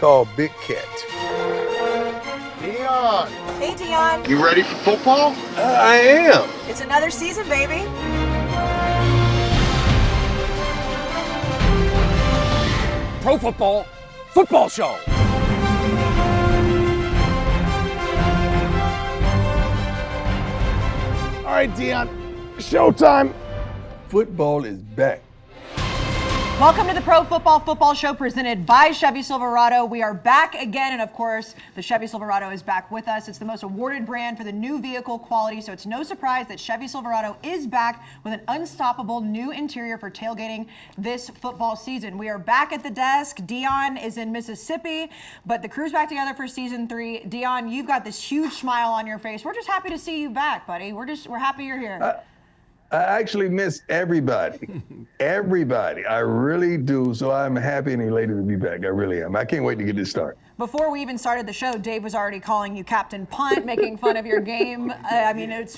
called Big Cat. Deion. Hey, Deion. You ready for football? I am. It's another season, baby. Pro Football Show. All right, Deion. Showtime. Football is back. Welcome to the Pro Football Show presented by Chevy Silverado. We are back again, and of course, the Chevy Silverado is back with us. It's the most awarded brand for the new vehicle quality, so it's no surprise that Chevy Silverado is back with an unstoppable new interior for tailgating this football season. We are back at the desk. Deion is in Mississippi, but the crew's back together for season 3. Deion, you've got this huge smile on your face. We're just happy to see you back, buddy. We're happy you're here. I actually miss everybody. Everybody. I really do. So I'm happy and elated to be back. I really am. I can't wait to get this started. Before we even started the show, Dave was already calling you Captain Punt, making fun of your game.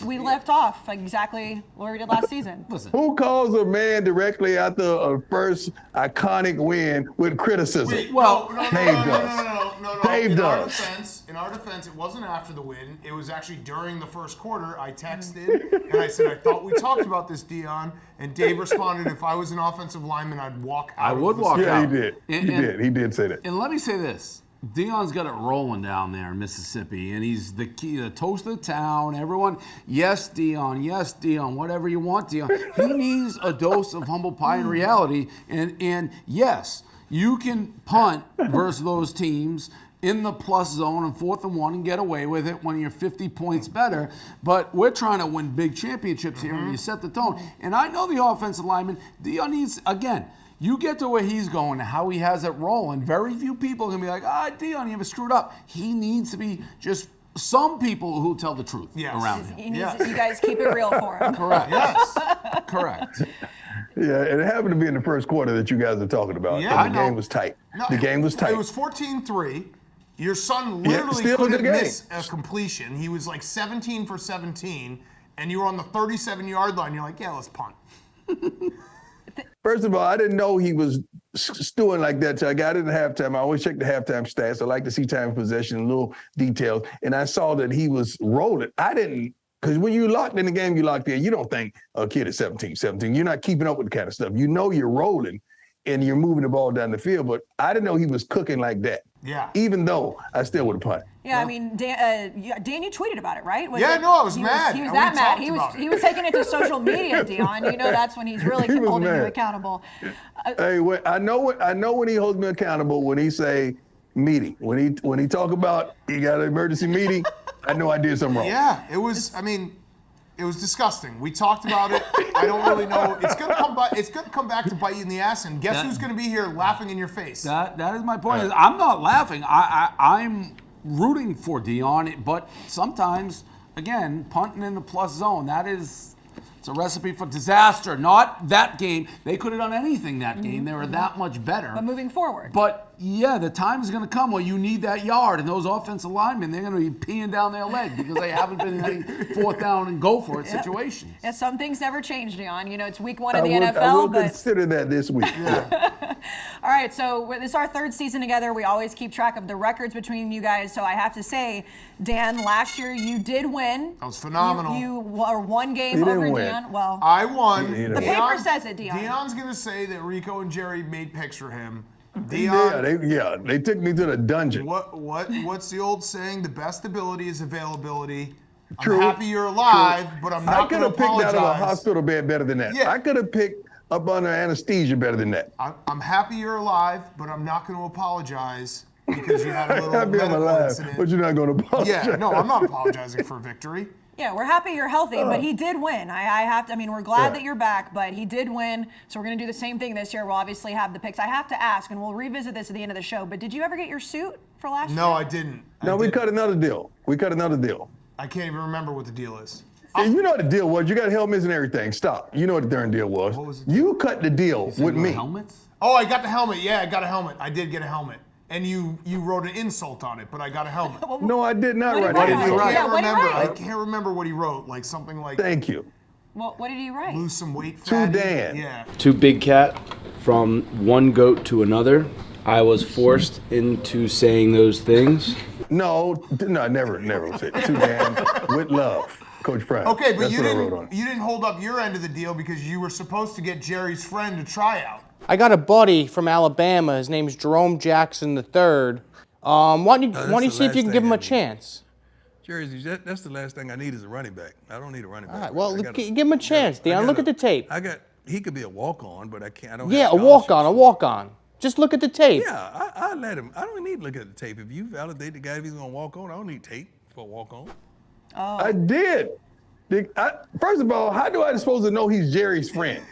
We left off like exactly where we did last season. Listen. Who calls a man directly after a first iconic win with criticism? Wait, Dave does. No. Dave In does. our defense, it wasn't after the win. It was actually during the first quarter. I texted and I said, I thought we talked about this, Deion. And Dave responded, if I was an offensive lineman, I'd walk out. I would walk Yeah, out. he did. He did say that. And let me say this. Deion's got it rolling down there in Mississippi, and he's the key, the toast of the town. Everyone, yes, Deion, whatever you want, Deion. He needs a dose of humble pie and reality. And yes, you can punt versus those teams in the plus zone and 4th and 1 and get away with it when you're 50 points better. But we're trying to win big championships here, and you set the tone. And I know the offensive lineman, Deion needs, again, you get to where he's going, how he has it rolling. Very few people are going to be like, Deion, you ever screwed up. He needs to be just some people who tell the truth around him. He needs, you guys keep it real for him. Correct. Yes. Correct. Yeah, and it happened to be in the first quarter that you guys are talking about. Yeah, and the game was tight. No, the game was tight. It was 14-3. Your son literally still a good couldn't game. miss a completion. He was like 17 for 17, and you were on the 37-yard line. You're like, yeah, let's punt. First of all, I didn't know he was stewing like that till I got in at halftime. I always check the halftime stats. I like to see time of possession, little details. And I saw that he was rolling. I didn't, because when you locked in the game, you locked in. You don't think a kid is 17. You're not keeping up with the kind of stuff. You know you're rolling and you're moving the ball down the field. But I didn't know he was cooking like that. Yeah. Even though I still would have punted. Yeah, I mean, Dan, you tweeted about it, right? I was mad. He was And that we mad. talked He about was taking it to social media, Deion. You know that's when he's really He was holding you mad. accountable. Hey, I know when he holds me accountable when he say meeting. When he talk about he got an emergency meeting, I know I did something wrong. Yeah, it was. It was disgusting. We talked about it. I don't really know. It's gonna come back to bite you in the ass. And guess who's gonna be here laughing in your face? That is my point. I'm not laughing. I'm rooting for Deion, but sometimes, again, punting in the plus zone, it's a recipe for disaster. Not that game. They could have done anything that game. They were that much better. But moving forward. But yeah, the time is going to come where you need that yard, and those offensive linemen, they're going to be peeing down their leg because they haven't been in any 4th down and go for it situations. Yeah, some things never change, Deion. You know, it's week 1 of the NFL. I will but consider that this week. All right, so this is our 3rd season together. We always keep track of the records between you guys. So I have to say, Dan, last year you did win. That was phenomenal. You were one game He didn't over win. Deion. Well, I won. the paper says it, Deion. Deion's gonna say that Rico and Jerry made picks for him. They took me to the dungeon. What's the old saying? The best ability is availability. True. I'm happy you're alive, but I'm not going to I could have picked apologize. out of a hospital bed better than that. Yeah. I could have picked up under anesthesia better than that. I'm happy you're alive, but I'm not going to apologize because you had a little Happy I'm medical alive, incident. but you're not going to apologize. Yeah, no, I'm not apologizing for victory. Yeah, we're happy you're healthy, but he did win. We're glad that you're back, but he did win. So we're going to do the same thing this year. We'll obviously have the picks. I have to ask, and we'll revisit this at the end of the show, but did you ever get your suit for last year? No, I didn't. We cut another deal. I can't even remember what the deal is. Yeah, you know what the deal was. You got helmets and everything. Stop. You know what the darn deal was. What was the You cut the deal with me. Helmets? Oh, I got the helmet. Yeah, I got a helmet. I did get a helmet. And you wrote an insult on it, but I got a helmet. No, I did not write What that. did you write? Yeah, what did you write? I can't remember what he wrote. Like something like Thank you. Well, what did he write? lose some weight. To fatty. Dan. Yeah. To Big Cat, from one goat to another, I was forced into saying those things. No, never said too damn with love, Coach Prime. Okay, but That's you what I wrote on. didn't hold up your end of the deal because you were supposed to get Jerry's friend to try out. I got a buddy from Alabama. His name's Jerome Jackson III. Why don't you see if you can give him a chance? Jerry, that's the last thing I need is a running back. I don't need a running back. All right, well, give him a chance, Deion. Look at the tape. He could be a walk-on, but I can't. I don't. Yeah, have a walk-on. Just look at the tape. Yeah, I let him. I don't need to look at the tape. If you validate the guy, if he's gonna walk on, I don't need tape for a walk on. Oh. I did. First of all, how do I supposed to know he's Jerry's friend?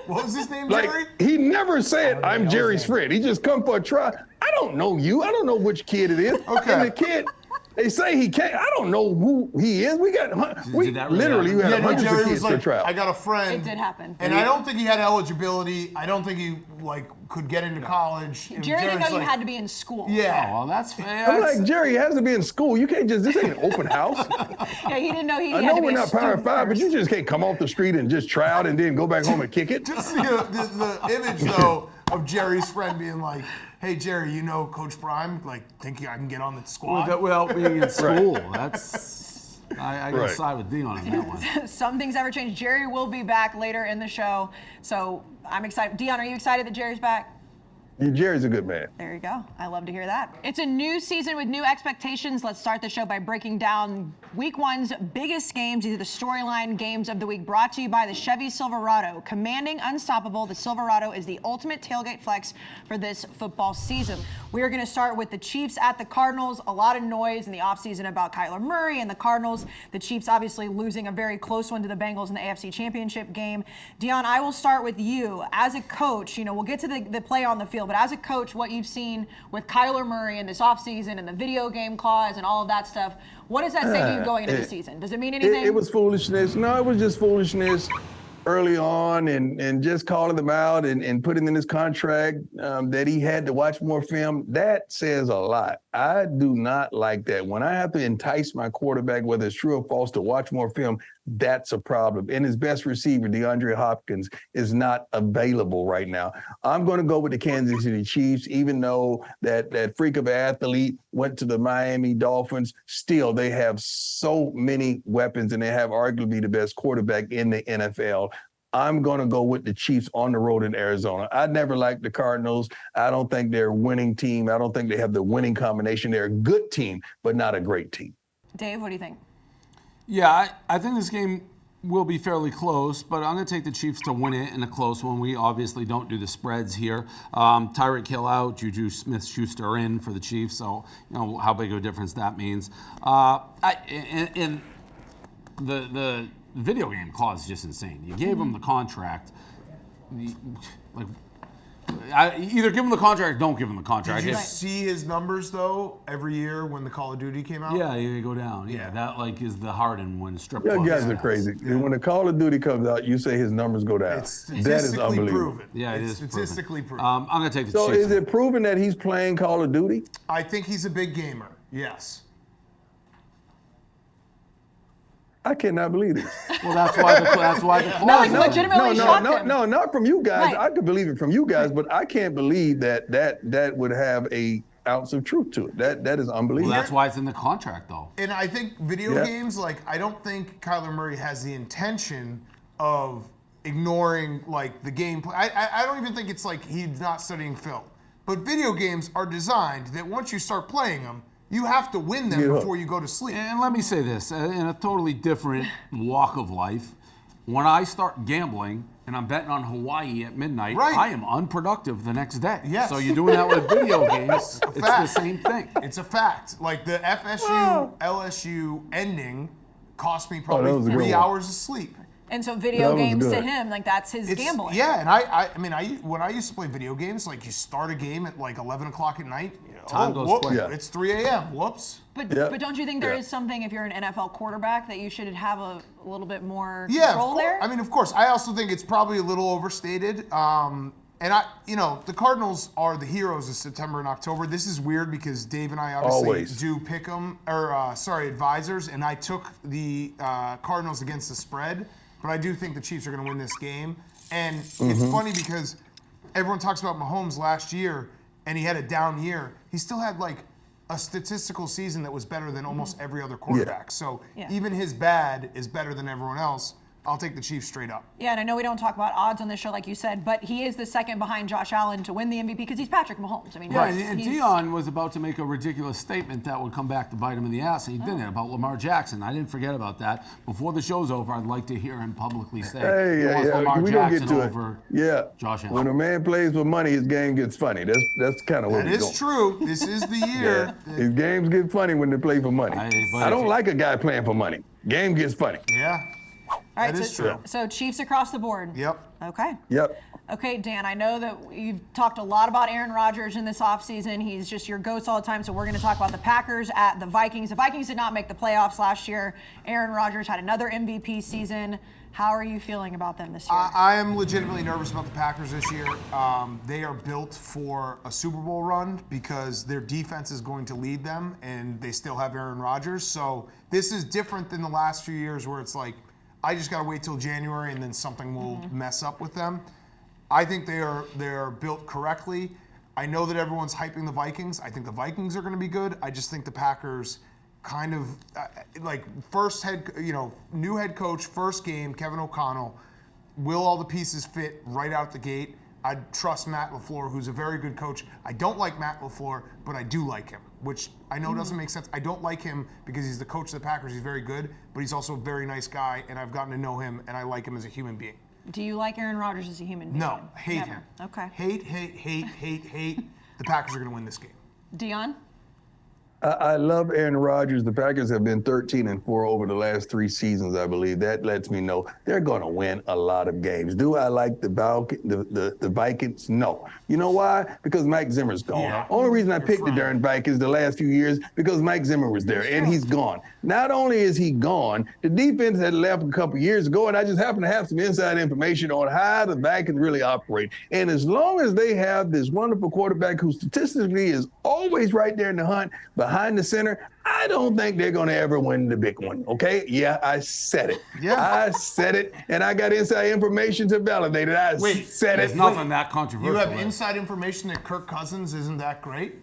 What was his name, like, Jerry? He never said, I'm Jerry's friend. He just come for a try. I don't know you. I don't know which kid it is. Okay. And the kid, they say he can't. I don't know who he is. We had hundreds of kids to try. I got a friend. It did happen. And I don't think he had eligibility. I don't think he could get into college. Jerry didn't know you had to be in school. Yeah. Oh, well, that's fair. I'm like, Jerry has to be in school. You can't just, this ain't an open house. Yeah, he didn't know he had I know to be we're a not Power student 5, but first. you just can't come off the street and just try out and then go back home and kick it. Just the image, though, of Jerry's friend being like, hey, Jerry, you know Coach Prime? Like, think I can get on the squad? Without being in school. That's I gotta side with Deion on that one. Some things ever change. Jerry will be back later in the show, so I'm excited. Deion, are you excited that Jerry's back? Jerry's a good man. There you go. I love to hear that. It's a new season with new expectations. Let's start the show by breaking down Week 1's biggest games, these are the storyline games of the week, brought to you by the Chevy Silverado. Commanding unstoppable, the Silverado is the ultimate tailgate flex for this football season. We are going to start with the Chiefs at the Cardinals. A lot of noise in the offseason about Kyler Murray and the Cardinals. The Chiefs obviously losing a very close one to the Bengals in the AFC Championship game. Deion, I will start with you. As a coach, we'll get to the play on the field, but as a coach, what you've seen with Kyler Murray in this offseason and the video game clause and all of that stuff, what does that say to you going into the season? Does it mean anything? It was foolishness. No, it was just foolishness early on and just calling them out and putting in his contract that he had to watch more film. That says a lot. I do not like that. When I have to entice my quarterback, whether it's true or false, to watch more film, that's a problem. And his best receiver, DeAndre Hopkins, is not available right now. I'm going to go with the Kansas City Chiefs, even though that freak of an athlete went to the Miami Dolphins. Still, they have so many weapons, and they have arguably the best quarterback in the NFL. I'm going to go with the Chiefs on the road in Arizona. I never liked the Cardinals. I don't think they're a winning team. I don't think they have the winning combination. They're a good team, but not a great team. Dave, what do you think? Yeah, I think this game will be fairly close, but I'm going to take the Chiefs to win it in a close one. We obviously don't do the spreads here. Tyreek Hill out, Juju Smith-Schuster in for the Chiefs, so you know how big of a difference that means. The video game clause is just insane. You gave him the contract. Either give him the contract or don't give him the contract. Did you see his numbers, though, every year when the Call of Duty came out? Yeah, they go down. Yeah, that is the Harden when strip You clubs. guys are crazy. Yeah. When the Call of Duty comes out, you say his numbers go down. It's that is unbelievable. proven. Yeah, it is statistically proven. I'm going to take the So Chiefs. is it proven that he's playing Call of Duty? I think he's a big gamer, yes. I cannot believe it. Well, that's why the clause. Legitimately shocked him. No, not from you guys. Right. I could believe it from you guys, but I can't believe that would have a ounce of truth to it. That is unbelievable. Well, that's why it's in the contract, though. And I think video games, I don't think Kyler Murray has the intention of ignoring, the gameplay. I don't even think it's like he's not studying film. But video games are designed that once you start playing them, you have to win them before you go to sleep. And let me say this, in a totally different walk of life, when I start gambling and I'm betting on Hawaii at midnight, I am unproductive the next day. Yes. So you're doing that with video games, it's the same thing. It's a fact. Like the FSU-LSU ending cost me probably 3 hours of sleep. And so video games to him, that's his gambling. Yeah, and when I used to play video games, you start a game at 11 o'clock at night. Time goes quick. Yeah. It's 3 a.m. Whoops. But don't you think there is something, if you're an NFL quarterback, that you should have a little bit more control there? I mean, of course. I also think it's probably a little overstated. And the Cardinals are the heroes of September and October. This is weird because Dave and I obviously do pick 'em, advisors, and I took the Cardinals against the spread. But I do think the Chiefs are going to win this game. And it's funny because everyone talks about Mahomes last year, and he had a down year, he still had like a statistical season that was better than almost every other quarterback. So even his bad is better than everyone else. I'll take the Chiefs straight up. Yeah, and I know we don't talk about odds on this show like you said, but he is the second behind Josh Allen to win the MVP because he's Patrick Mahomes. I mean, and Deion was about to make a ridiculous statement that would come back to bite him in the ass, and he didn't, about Lamar Jackson. I didn't forget about that. Before the show's over, I'd like to hear him publicly say he wants Lamar Jackson over Josh Allen. When a man plays for money, his game gets funny. That's kind of what That is true. This is the year. His games get funny when they play for money. I don't like a guy playing for money. Game gets funny. Yeah. All right, that is true. So Chiefs across the board. Yep. Okay. Yep. Okay, Dan, I know that you've talked a lot about Aaron Rodgers in this offseason. He's just your ghost all the time, so we're going to talk about the Packers at the Vikings. The Vikings did not make the playoffs last year. Aaron Rodgers had another MVP season. How are you feeling about them this year? I am legitimately nervous about the Packers this year. They are built for a Super Bowl run because their defense is going to lead them, and they still have Aaron Rodgers. So this is different than the last few years where it's like, I just got to wait till January and then something will mess up with them. I think they're built correctly. I know that everyone's hyping the Vikings. I think the Vikings are going to be good. I just think the Packers kind of new head coach, first game, Kevin O'Connell. Will all the pieces fit right out the gate? I trust Matt LaFleur, who's a very good coach. I don't like Matt LaFleur, but I do like him, which I know doesn't make sense. I don't like him because he's the coach of the Packers. He's very good, but he's also a very nice guy, and I've gotten to know him, and I like him as a human being. Do you like Aaron Rodgers as a human being? No, hate Never. him. Okay. Hate. The Packers are going to win this game. Deion? I love Aaron Rodgers. The Packers have been 13-4 over the last 3 seasons, I believe. That lets me know they're going to win a lot of games. Do I like the Vikings? No. You know why? Because Mike Zimmer's gone. Yeah. Only reason I picked the darn Vikings the last few years because Mike Zimmer was there, and he's gone. Not only is he gone, the defense had left a couple years ago, and I just happen to have some inside information on how the Vikings really operate. And as long as they have this wonderful quarterback who statistically is always right there in the hunt, behind the center, I don't think they're going to ever win the big one, okay? Yeah, I said it. Yeah. I said it, and I got inside information to validate it. I said There's it. nothing that controversial. You have there. inside information that Kirk Cousins isn't that great?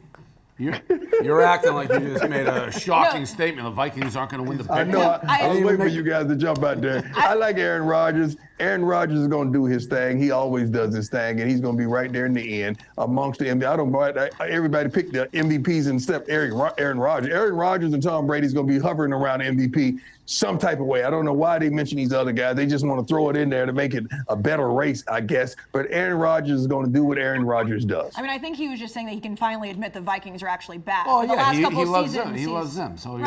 You're acting like you just made a shocking statement. The Vikings aren't going to win the big I know. one. I was waiting for you guys to jump out there. I like Aaron Rodgers. Aaron Rodgers is going to do his thing. He always does his thing, and he's going to be right there in the end amongst the MVP. Everybody picked the MVPs and stuff. Aaron Rodgers. Aaron Rodgers and Tom Brady's going to be hovering around MVP some type of way. I don't know why they mention these other guys. They just want to throw it in there to make it a better race, I guess. But Aaron Rodgers is going to do what Aaron Rodgers does. I mean, I think he was just saying that he can finally admit the Vikings are actually bad. Oh, For the yeah, last he couple loves seasons, them. He loves them. So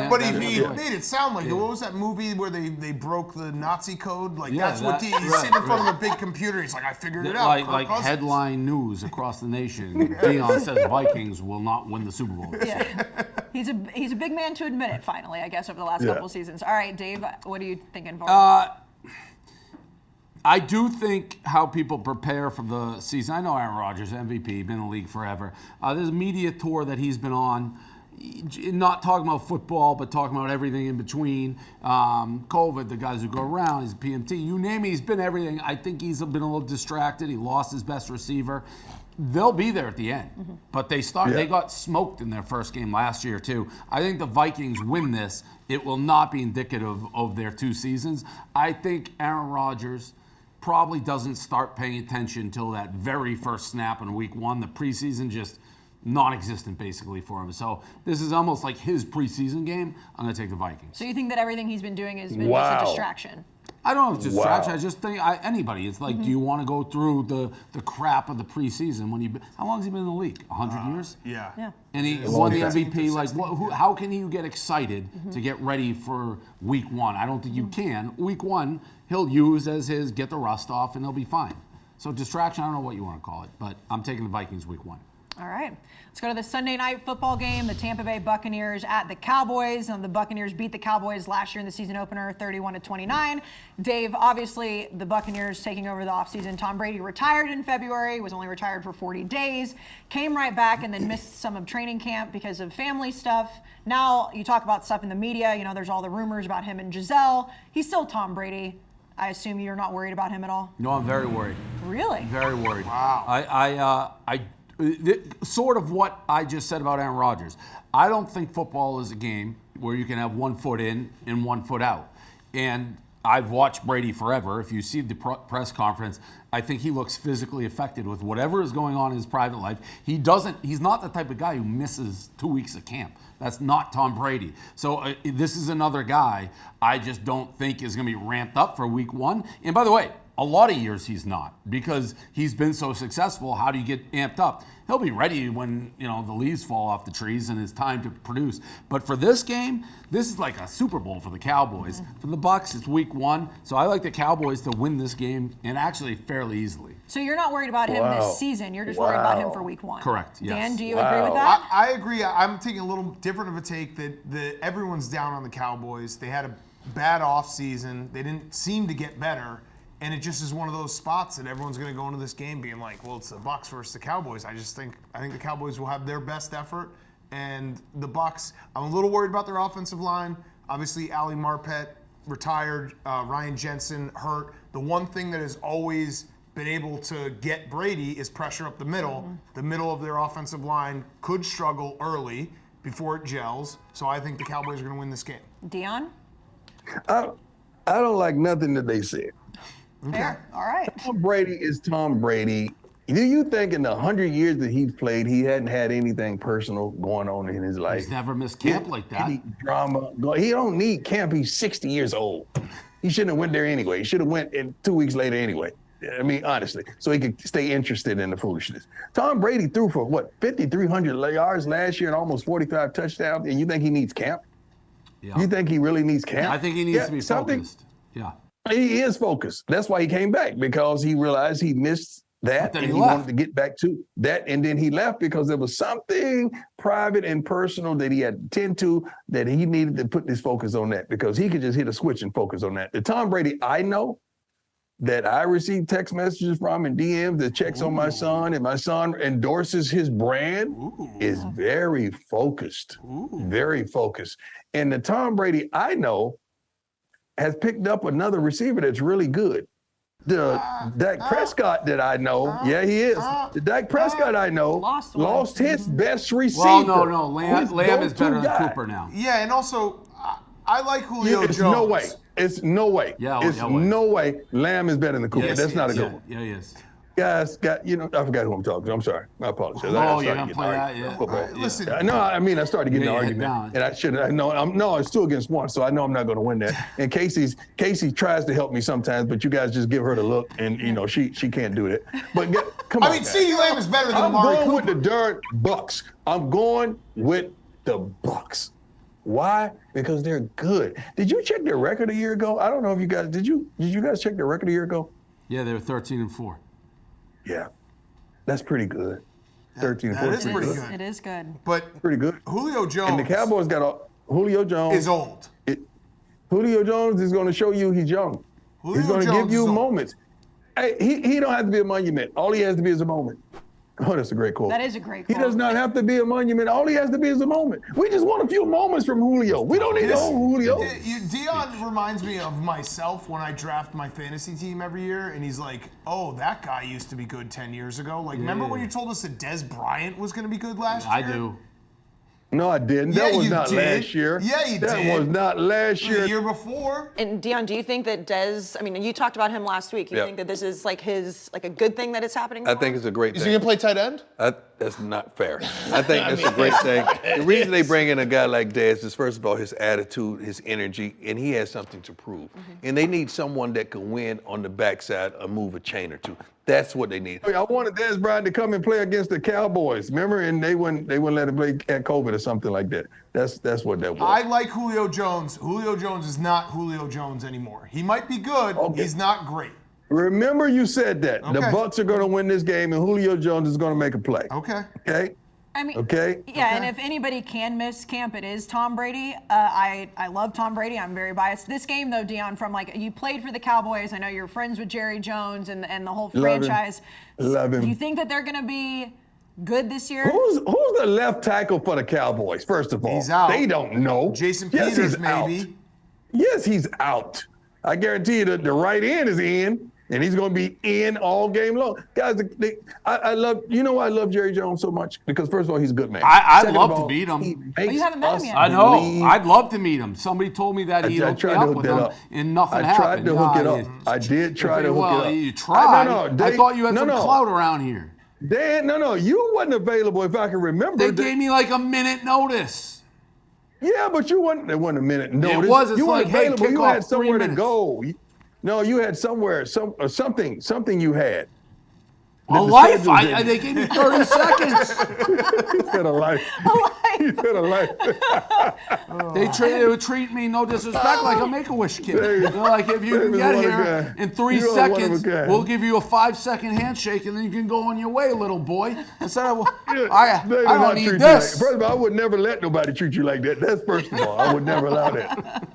But he made it sound like, what was that movie where they broke the Nazi code? Like, that's what he's sitting in front of a big computer. He's like, I figured it out. Like headline news across the nation. Deion says Vikings will not win the Super Bowl. Yeah. He's a big man to admit it, finally, I guess, over the last couple seasons. All right, Dave, what are you thinking for? I do think how people prepare for the season. I know Aaron Rodgers, MVP, been in the league forever. There's a media tour that he's been on, not talking about football, but talking about everything in between. COVID, the guys who go around, he's a PMT, you name it, he's been everything. I think he's been a little distracted. He lost his best receiver. They'll be there at the end, but they got smoked in their first game last year too. I think the Vikings win this. It will not be indicative of their 2 seasons. I think Aaron Rodgers probably doesn't start paying attention until that very first snap in week 1. The preseason just non-existent basically for him. So this is almost like his preseason game. I'm going to take the Vikings. So you think that everything he's been doing has been just a distraction? I don't know if it's distraction. I just think anybody. It's like, do you want to go through the crap of the preseason when how long has he been in the league? 100 years? Yeah. And he won the MVP. Like, how can you get excited to get ready for week 1? I don't think you can. Week 1, he'll use as his get the rust off, and they'll be fine. So distraction, I don't know what you want to call it, but I'm taking the Vikings week 1. All right. Let's go to the Sunday night football game. The Tampa Bay Buccaneers at the Cowboys. The Buccaneers beat the Cowboys last year in the season opener, 31-29. Dave, obviously, the Buccaneers taking over the offseason. Tom Brady retired in February, was only retired for 40 days, came right back and then missed some of training camp because of family stuff. Now you talk about stuff in the media. You know, there's all the rumors about him and Giselle. He's still Tom Brady. I assume you're not worried about him at all? No, I'm very worried. Really? Very worried. Wow. Sort of what I just said about Aaron Rodgers. I don't think football is a game where you can have 1 foot in and 1 foot out. And I've watched Brady forever. If you see the press conference, I think he looks physically affected with whatever is going on in his private life. He's not the type of guy who misses 2 weeks of camp. That's not Tom Brady. So this is another guy I just don't think is going to be ramped up for week 1. And by the way, a lot of years he's not, because he's been so successful. How do you get amped up? He'll be ready when the leaves fall off the trees and it's time to produce. But for this game, this is like a Super Bowl for the Cowboys. For the Bucs, it's week 1. So I like the Cowboys to win this game, and actually fairly easily. So you're not worried about him this season. You're just worried about him for week 1. Correct. Yes. Dan, do you agree with that? I agree. I'm taking a little different of a take that everyone's down on the Cowboys. They had a bad offseason. They didn't seem to get better. And it just is one of those spots that everyone's going to go into this game being like, well, it's the Bucs versus the Cowboys. I think the Cowboys will have their best effort, and the Bucs, I'm a little worried about their offensive line. Obviously, Ali Marpet retired, Ryan Jensen hurt. The one thing that has always been able to get Brady is pressure up the middle. Mm-hmm. The middle of their offensive line could struggle early before it gels. So I think the Cowboys are going to win this game. Deion? I don't like nothing that they said. Fair. All right. Tom Brady is Tom Brady. Do you think in the 100 years that he's played, he hadn't had anything personal going on in his life? He's never missed camp like that. Any drama. He don't need camp. He's 60 years old. He shouldn't have went there anyway. He should have went in 2 weeks later anyway. I mean, honestly, so he could stay interested in the foolishness. Tom Brady threw for, 5,300 yards last year and almost 45 touchdowns, and you think he needs camp? Yeah. You think he really needs camp? I think he needs to be focused. Yeah. He is focused. That's why he came back, because he realized he missed that and he wanted to get back to that. And then he left because there was something private and personal that he had to tend to, that he needed to put his focus on that, because he could just hit a switch and focus on that. The Tom Brady I know, that I receive text messages from and DMs that checks on my son, and my son endorses his brand, is very focused. Very focused. And the Tom Brady I know has picked up another receiver that's really good. The Dak Prescott that I know, he is. The Dak Prescott I know lost his best receiver. Well, no. Lamb is better than Cooper now. Yeah, and also, I like Julio Jones. No way. It's no way. No way Lamb is better than Cooper. That's not a good one. Yeah, he is. Guys, I forgot who I'm talking to. I'm sorry. I apologize. Oh, you're going to play that? Yeah. Listen. No, I started getting an argument. And I shouldn't. No, it's 2 against 1, so I know I'm not going to win that. And Casey tries to help me sometimes, but you guys just give her the look, and, she can't do that. But come on. I mean, CeeDee Lamb is better than Amari Cooper. I'm going with the darn Bucs. I'm going with the Bucs. Why? Because they're good. Did you check their record a year ago? I don't know if you guys did. You guys check their record a year ago? Yeah, they were 13-4. Yeah, that's pretty good. 13-4. That is pretty good. It is good. But pretty good. Julio Jones. And the Cowboys got Julio Jones is old. Julio Jones is going to show you he's young. He's going to give you moments. Hey, he don't have to be a monument. All he has to be is a moment. Oh, that's a great quote. That is a great quote. He does not have to be a monument. All he has to be is a moment. We just want a few moments from Julio. We don't need the whole Julio. Deion reminds me of myself when I draft my fantasy team every year, and he's like, oh, that guy used to be good 10 years ago. Like, remember when you told us that Des Bryant was going to be good last year? I do. No, I didn't. That was not last year. Yeah, you did. That was not last year. The year before. And Deion, do you think that Dez, you talked about him last week. You think that this is like a good thing that it's happening? I think it's a great thing. Is he going to play tight end? That's not fair. I think that's a great thing. The reason they bring in a guy like Dez is, first of all, his attitude, his energy, and he has something to prove. And they need someone that can win on the backside or move a chain or two. That's what they need. I wanted Dez Bryant to come and play against the Cowboys. Remember? And they wouldn't let him play at COVID or something like that. That's what that was. I like Julio Jones. Julio Jones is not Julio Jones anymore. He might be good. Okay. He's not great. Remember you said that. Okay. The Bucs are going to win this game, and Julio Jones is going to make a play. Okay. Okay? And if anybody can miss camp, it is Tom Brady. I love Tom Brady. I'm very biased. This game, though, Deion, from you played for the Cowboys. I know you're friends with Jerry Jones and the whole franchise. Love him. Do you think that they're going to be good this year? Who's the left tackle for the Cowboys, first of all? He's out. They don't know. Jason Peters, maybe. Out. Yes, he's out. I guarantee you that the right end is in. And he's going to be in all game long. Guys, I love Jerry Jones so much because, first of all, he's a good man. I'd love to meet him. You haven't met him yet. I know. I'd love to meet him. Somebody told me that he'd hook me up with him, and nothing happened. I tried to hook it up. I did try to hook it up. You tried. I thought you had some clout around here. Dan, you wasn't available if I can remember. They gave me like a minute notice. Yeah, but you wasn't. There wasn't a minute notice. It was. It's you like, weren't available. Hey, you had somewhere to 3 go. No, you had something you had. A life. They gave me 30 seconds. He said a life. He said a life. They would treat me, no disrespect, like a Make-A-Wish kid. They're like, if you can get here in 3 seconds, we'll give you a 5-second handshake, and then you can go on your way, little boy. I said, I don't need this. First of all, I would never let nobody treat you like that. That's first of all. I would never allow that.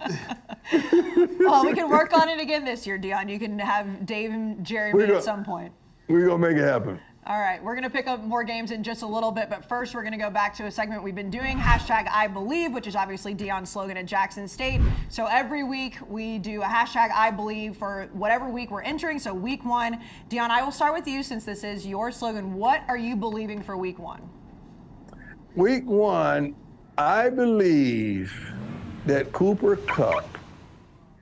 Well, we can work on it again this year, Deion. You can have Dave and Jerry meet at some point. We're going to make it happen. All right, we're going to pick up more games in just a little bit, but first we're going to go back to a segment we've been doing, #IBelieve, which is obviously Deion's slogan at Jackson State. So every week we do a #IBelieve for whatever week we're entering. So week 1, Deion, I will start with you since this is your slogan. What are you believing for week 1? Week 1, I believe that Cooper Kupp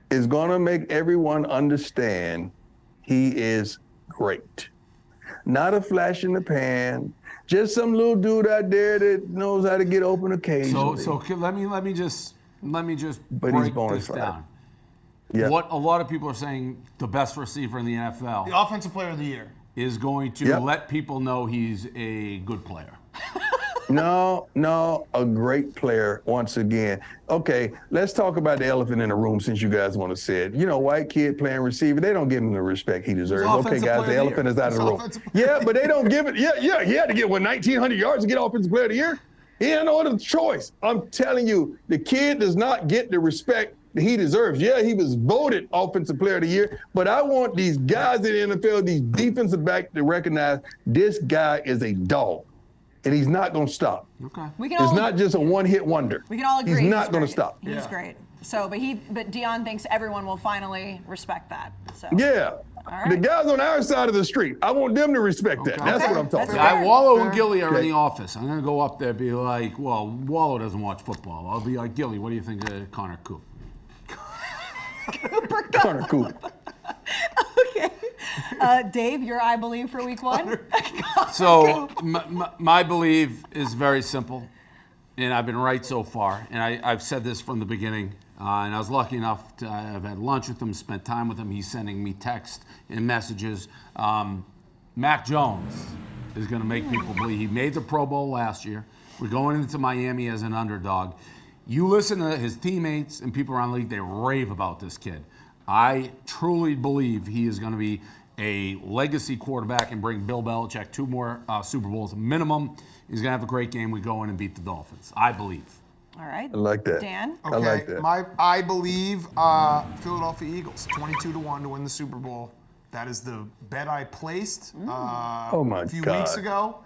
is going to make everyone understand he is great. Not a flash in the pan, just some little dude out there that knows how to get open occasionally. So let me just break this down. Yeah. What a lot of people are saying, the best receiver in the NFL, the offensive player of the year, is going to let people know he's a good player. No, a great player once again. Okay, let's talk about the elephant in the room since you guys want to say it. White kid playing receiver, they don't give him the respect he deserves. Okay, guys, the elephant is out of the room. Yeah, but they don't give it. Yeah, he had to get 1,900 yards to get offensive player of the year. He had no other choice. I'm telling you, the kid does not get the respect that he deserves. Yeah, he was voted offensive player of the year, but I want these guys in the NFL, these defensive backs, to recognize this guy is a dog. And he's not going to stop. Okay. It's not just a one-hit wonder. We can all agree. He's not going to stop. He's great. So, but Deion thinks everyone will finally respect that. So. Yeah. All right. The guys on our side of the street, I want them to respect that. That's what I'm talking about. Wallow and Gilly are in the office. I'm going to go up there and be like, well, Wallow doesn't watch football. I'll be like, Gilly, what do you think of Connor Coop? Connor Coop. Okay. Dave, your I believe for week 1? So my believe is very simple, and I've been right so far. And I've said this from the beginning, and I was lucky enough to have had lunch with him, spent time with him. He's sending me texts and messages. Mac Jones is going to make people believe. He made the Pro Bowl last year. We're going into Miami as an underdog. You listen to his teammates and people around the league, they rave about this kid. I truly believe he is going to be a legacy quarterback and bring Bill Belichick 2 more Super Bowls minimum. He's going to have a great game. We go in and beat the Dolphins. I believe. All right. I like that. Dan? Okay. I like that. I believe Philadelphia Eagles, 22-1 to win the Super Bowl. That is the bet I placed a few weeks ago.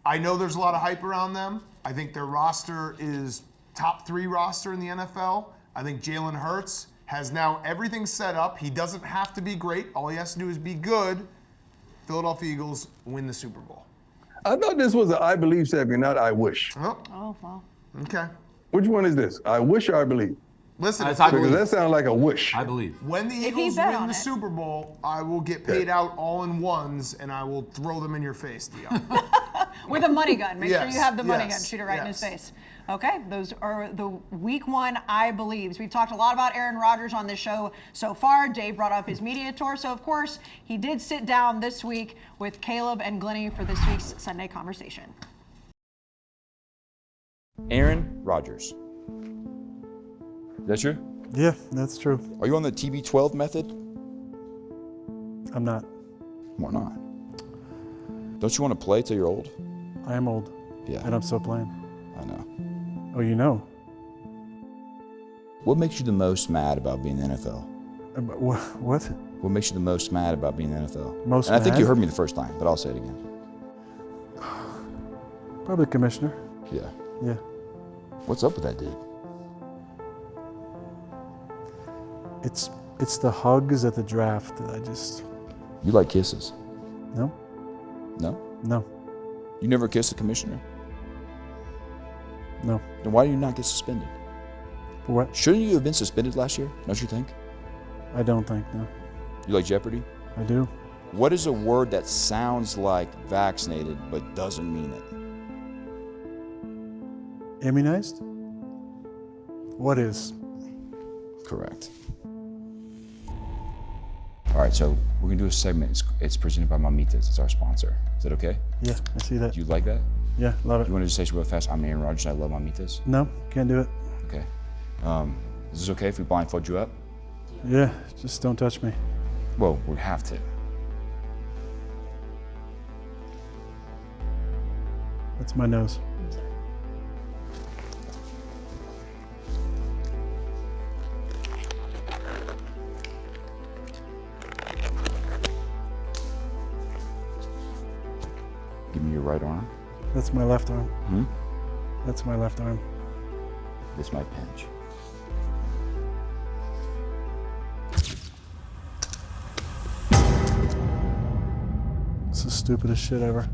I know there's a lot of hype around them. I think their roster is top 3 roster in the NFL. I think Jalen Hurts has now everything set up. He doesn't have to be great. All he has to do is be good. Philadelphia Eagles win the Super Bowl. I thought this was an I believe segment, not I wish. Oh, wow. Okay. Which one is this? I wish or I believe? Listen, because that sounds like a wish. I believe. When the Eagles win the Super Bowl, I will get paid out all in ones, and I will throw them in your face, Deion. With a money gun. Make sure you have the money gun. Shoot it right in his Yes. face. Okay, those are the week 1 I believes. We've talked a lot about Aaron Rodgers on this show so far. Dave brought up his media tour. So, of course, he did sit down this week with Caleb and Glennie for this week's Sunday Conversation. Aaron Rodgers. Is that true? Yeah, that's true. Are you on the TB12 method? I'm not. Why not? Don't you want to play till you're old? I am old. Yeah. And I'm still playing. I know. Oh, you know? What makes you the most mad about being in the NFL? What? What makes you the most mad about being in the NFL? Most and I think mad? you heard me the first time, but I'll say it again. Probably commissioner. Yeah. Yeah. What's up with that dude? It's the hugs at the draft that You like kisses? No. No? No. You never kissed a commissioner? No. Then why do you not get suspended? For what? Shouldn't you have been suspended last year? Don't you think? I don't think, no. You like Jeopardy? I do. What is a word that sounds like vaccinated but doesn't mean it? Immunized? What is? Correct. All right, so we're gonna do a segment. It's presented by Mamitas. It's our sponsor. Is that okay? Yeah, I see that. Do you like that? Yeah, love it. You want to just say real fast? I'm Aaron Rodgers. I love Mamitas. No, can't do it. Okay. Is this okay if we blindfold you up? Yeah, just don't touch me. Well, we have to. That's my nose. Give me your right arm. That's my left arm. Hmm? That's my left arm. This might pinch. It's the stupidest shit ever.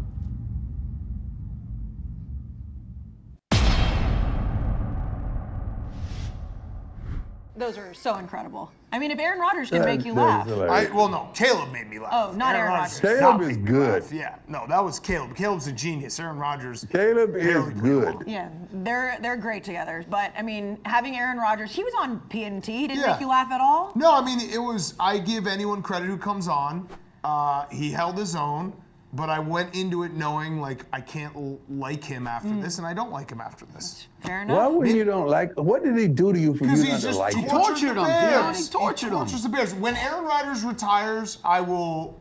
Those are so incredible. I mean, if Aaron Rodgers can make you laugh. Well, no, Caleb made me laugh. Oh, not Aaron Rodgers. Caleb is good. Yeah, no, that was Caleb. Caleb's a genius. Aaron Rodgers. Caleb is barely played good. well. Yeah, they're great together. But I mean, having Aaron Rodgers, he was on PNT. He didn't Yeah. make you laugh at all. No, I mean, it was, I give anyone credit who comes on. He held his own, but I went into it knowing, like, I can't like him after this, and I don't like him after this. Fair enough. Why would you don't like? What did he do to you for Because you he's not to just like him? tortured the him, Bears. He tortured him. Tortures the Bears. When Aaron Rodgers retires, I will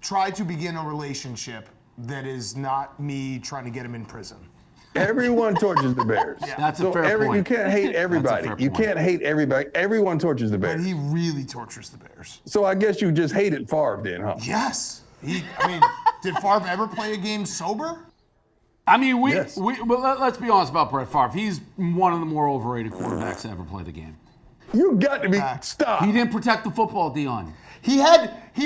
try to begin a relationship that is not me trying to get him in prison. Everyone tortures the Bears. That's a fair point. You can't hate everybody. fair You point. can't hate everybody. Everyone tortures the But Bears. he really tortures the Bears. So I guess you just hated Favre then, huh? Yes. Did Favre ever play a game sober? I mean, Yes. but let's be honest about Brett Favre. He's one of the more overrated quarterbacks to ever play the game. You got to be stop. He didn't protect the football, Deion. He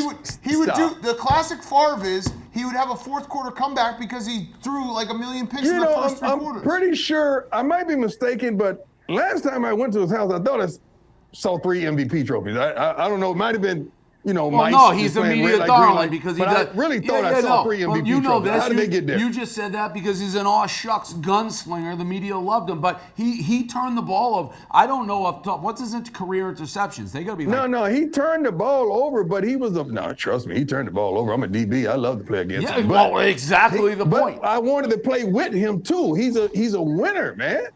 would do Stop. the classic Favre is he would have a fourth quarter comeback because he threw like a million picks You in the know, first three I'm quarters. pretty sure, I might be mistaken, but last time I went to his house, I thought I saw 3 MVP trophies. I don't know, it might have been, Well, Mike's no, just he's a playing media red, like, green darling light. because he But does. I really thought I saw 3 MVP You know trophies. this. How did they get there? You just said that because he's an aw shucks gunslinger. The media loved him, but he turned the ball over. I don't know up top. What's his career interceptions? They got to be like. No, he turned the ball over, but he was no, trust me, he turned the ball over. I'm a DB. I love to play against him. Yeah, well, exactly the point. But I wanted to play with him too. He's a winner, man.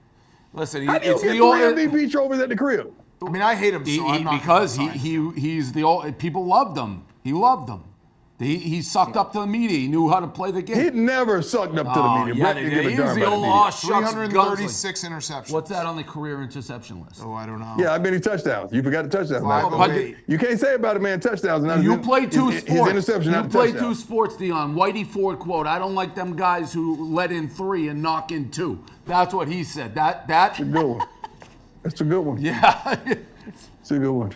Listen, How do you it's get the 3 old. MVP trophies at the crib? I hate him, so I'm not Because gonna sign. he's the old. People loved him. He loved them. He sucked up to the media. He knew how to play the game. He never sucked up to the media. Yeah, Brett didn't give a he darn was the about old the aw media. shucks gunslinger. 336 interceptions. What's that on the career interception list? Oh, I don't know. Yeah, how many touchdowns? You forgot the touchdowns. man. 508. You can't say about a man touchdowns. Not You his, play two his, sports. His interception, you not play touchdown. 2 sports, Deion. Whitey Ford quote: "I don't like them guys who let in 3 and knock in 2." That's what he said. That. That's a good one. That's a good one. Yeah. It's a good one.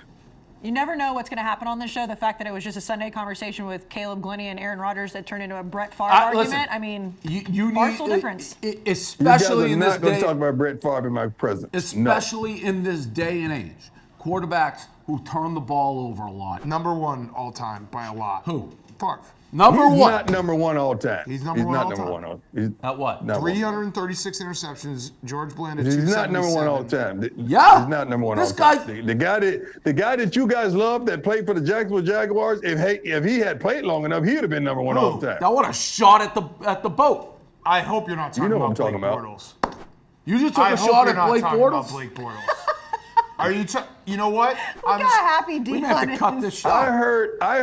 You never know what's going to happen on this show. The fact that it was just a Sunday conversation with Caleb Glennie and Aaron Rodgers that turned into a Brett Favre argument. Listen, I mean, you Barstool difference. Especially You in guys this are not going day. to talk about Brett Favre in my presence. Especially in this day and age, quarterbacks who turn the ball over a lot. Number 1 all time by a lot. Who? Favre. Number He's one. not number 1 all time. He's number one not all number time. 1 all time. At what? 336 interceptions. George Bland at He's not number 1 all 277. time. Yeah. He's not number 1 This all time. guy- The guy that you guys love that played for the Jacksonville Jaguars, if he had played long enough, he would have been number 1 all the time. That would have shot at the boat. I hope you're not talking know what about I'm Blake talking about. Bortles. You just took I a hope shot you're at not Blake talking about Bortles. Blake Bortles. Are you? You know what? Look how happy We may have to Deion cut is. this I shot.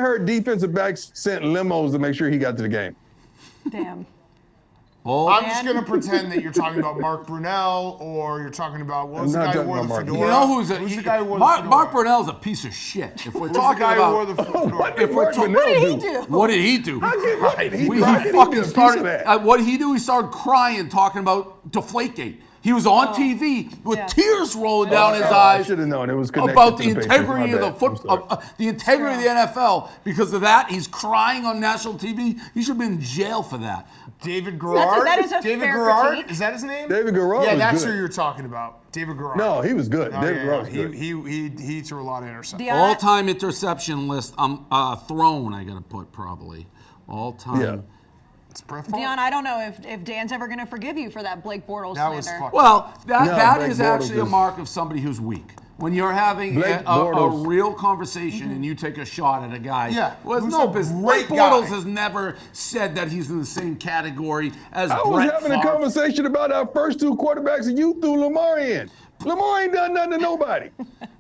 heard defensive backs sent limos to make sure he got to the game. Damn. Oh, I'm just going to pretend that you're talking about Mark Brunell or you're talking about what was the I'm not guy who talking wore the about Mark fedora? you know who's the guy who wore Mark, the Mark fedora? Brunell's a piece of shit. If we're Who's the talking guy who wore about the fedora? What did Mark What Brunell did he do? what did he do? He He fucking fucking started. started. What did he do? He started crying, talking about Deflategate. He was on TV with tears rolling down his eyes. I should have known it was connected about to the the integrity Patriots. of the football, the integrity of the NFL. Because of that, he's crying on national TV. He should have been in jail for that. David Garrard. That is a David fair Garrard. critique. Is that his name? David Garrard Yeah, was that's good. who you're talking about. David Garrard. No, he was good. Oh, David yeah, Garrard was yeah. good. He threw a lot of interceptions. Deion, All-time interception list. Thrown. I got to put probably all-time. Yeah. It's Brett Favre. Deion, I don't know if Dan's ever going to forgive you for that Blake Bortles That was slander. fucked. Well, that Blake is Bortles actually a is- mark of somebody who's weak. When you're having Blake a Bortles- real conversation and you take a shot at a guy, Yeah, well, who's no a business. great Blake Bortles guy. has never said that he's in the same category as I was Brett having a Favre. conversation about our first two quarterbacks and you threw Lamar in. Lamar ain't done nothing to nobody.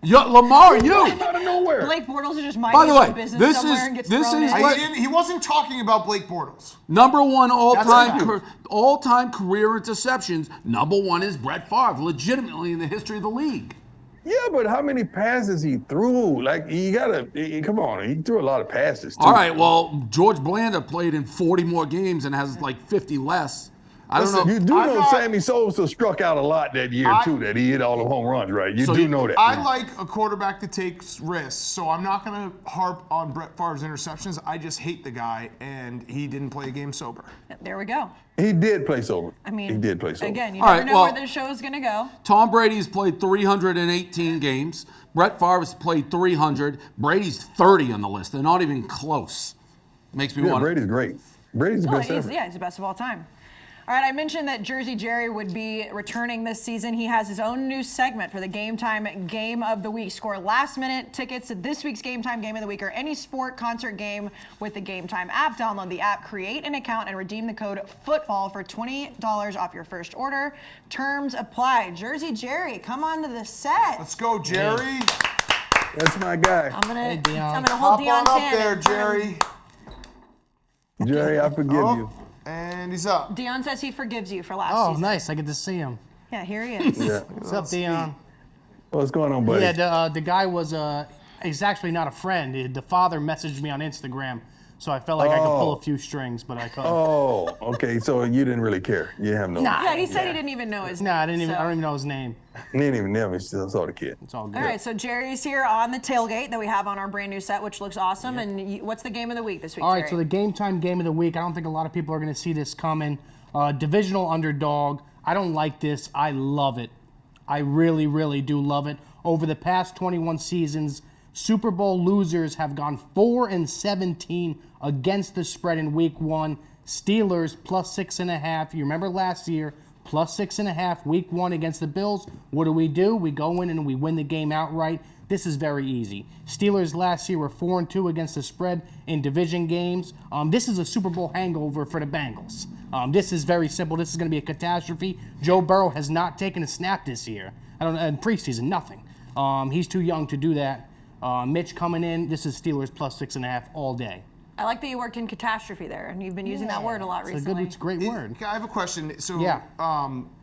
Lamar, you. Out of nowhere. Blake Bortles is just By minding the way, his business this somewhere is- and gets this thrown is in. like- He wasn't talking about Blake Bortles. Number one all-time That's all-time career interceptions. Number one is Brett Favre, legitimately in the history of the league. Yeah, but how many passes he threw? Like, you gotta, come on, he threw a lot of passes, too. All right, well, George Blanda played in 40 more games and has like 50 less. I don't know. You do I'm know not- Sammy Sosa struck out a lot that year, too, that he hit all the home runs, right? You So do you- know that. I like a quarterback that takes risks, so I'm not going to harp on Brett Favre's interceptions. I just hate the guy, and he didn't play a game sober. There we go. He did play sober. I mean, he did play sober. Again, you All never right, know well- where this show is going to go. Tom Brady's played 318 games. Brett Favre's played 300. Brady's 30 on the list. They're not even close. Makes me Yeah, want. Brady's great. Brady's the Well, best ever. he's the best of all time. All right, I mentioned that Jersey Jerry would be returning this season. He has his own new segment for the Game Time Game of the Week. Score last-minute tickets to this week's Game Time Game of the Week or any sport concert game with the Game Time app. Download the app, create an account, and redeem the code FOOTBALL for $20 off your first order. Terms apply. Jersey Jerry, come on to the set. Let's go, Jerry. That's my guy. I'm gonna hold Hop Deion on up Sanders. there, Jerry. Jerry, I forgive you. And he's up. Deion says he forgives you for last Oh, season. nice. I get to see him. Yeah, here he is. Yeah. What's up, Deion? What's going on, buddy? Yeah, the guy was he's actually not a friend. The father messaged me on Instagram, so I felt like I could pull a few strings, but I couldn't. Oh, okay. So you didn't really care. You have no. Yeah, he said he didn't even know his name. No, I don't so. even know his name. He didn't even know. He still saw the kid. It's all good. All right, so Jerry's here on the tailgate that we have on our brand new set, which looks awesome. And what's the game of the week this week, All right, Jerry? so the Game Time Game of the Week, I don't think a lot of people are going to see this coming. Divisional underdog. I don't like this. I love it. I really, really do love it. Over the past 21 seasons, Super Bowl losers have gone 4-17 against the spread in Week 1. Steelers plus 6.5. You remember last year, plus 6.5 Week 1 against the Bills. What do? We go in and we win the game outright. This is very easy. Steelers last year were 4-2 against the spread in division games. This is a Super Bowl hangover for the Bengals. This is very simple. This is going to be a catastrophe. Joe Burrow has not taken a snap this year. In preseason, nothing. He's too young to do that. Mitch coming in. This is Steelers plus 6.5 all day. I like that you worked in catastrophe there, and you've been using that word a lot recently. It's a great word. I have a question. So, Yeah.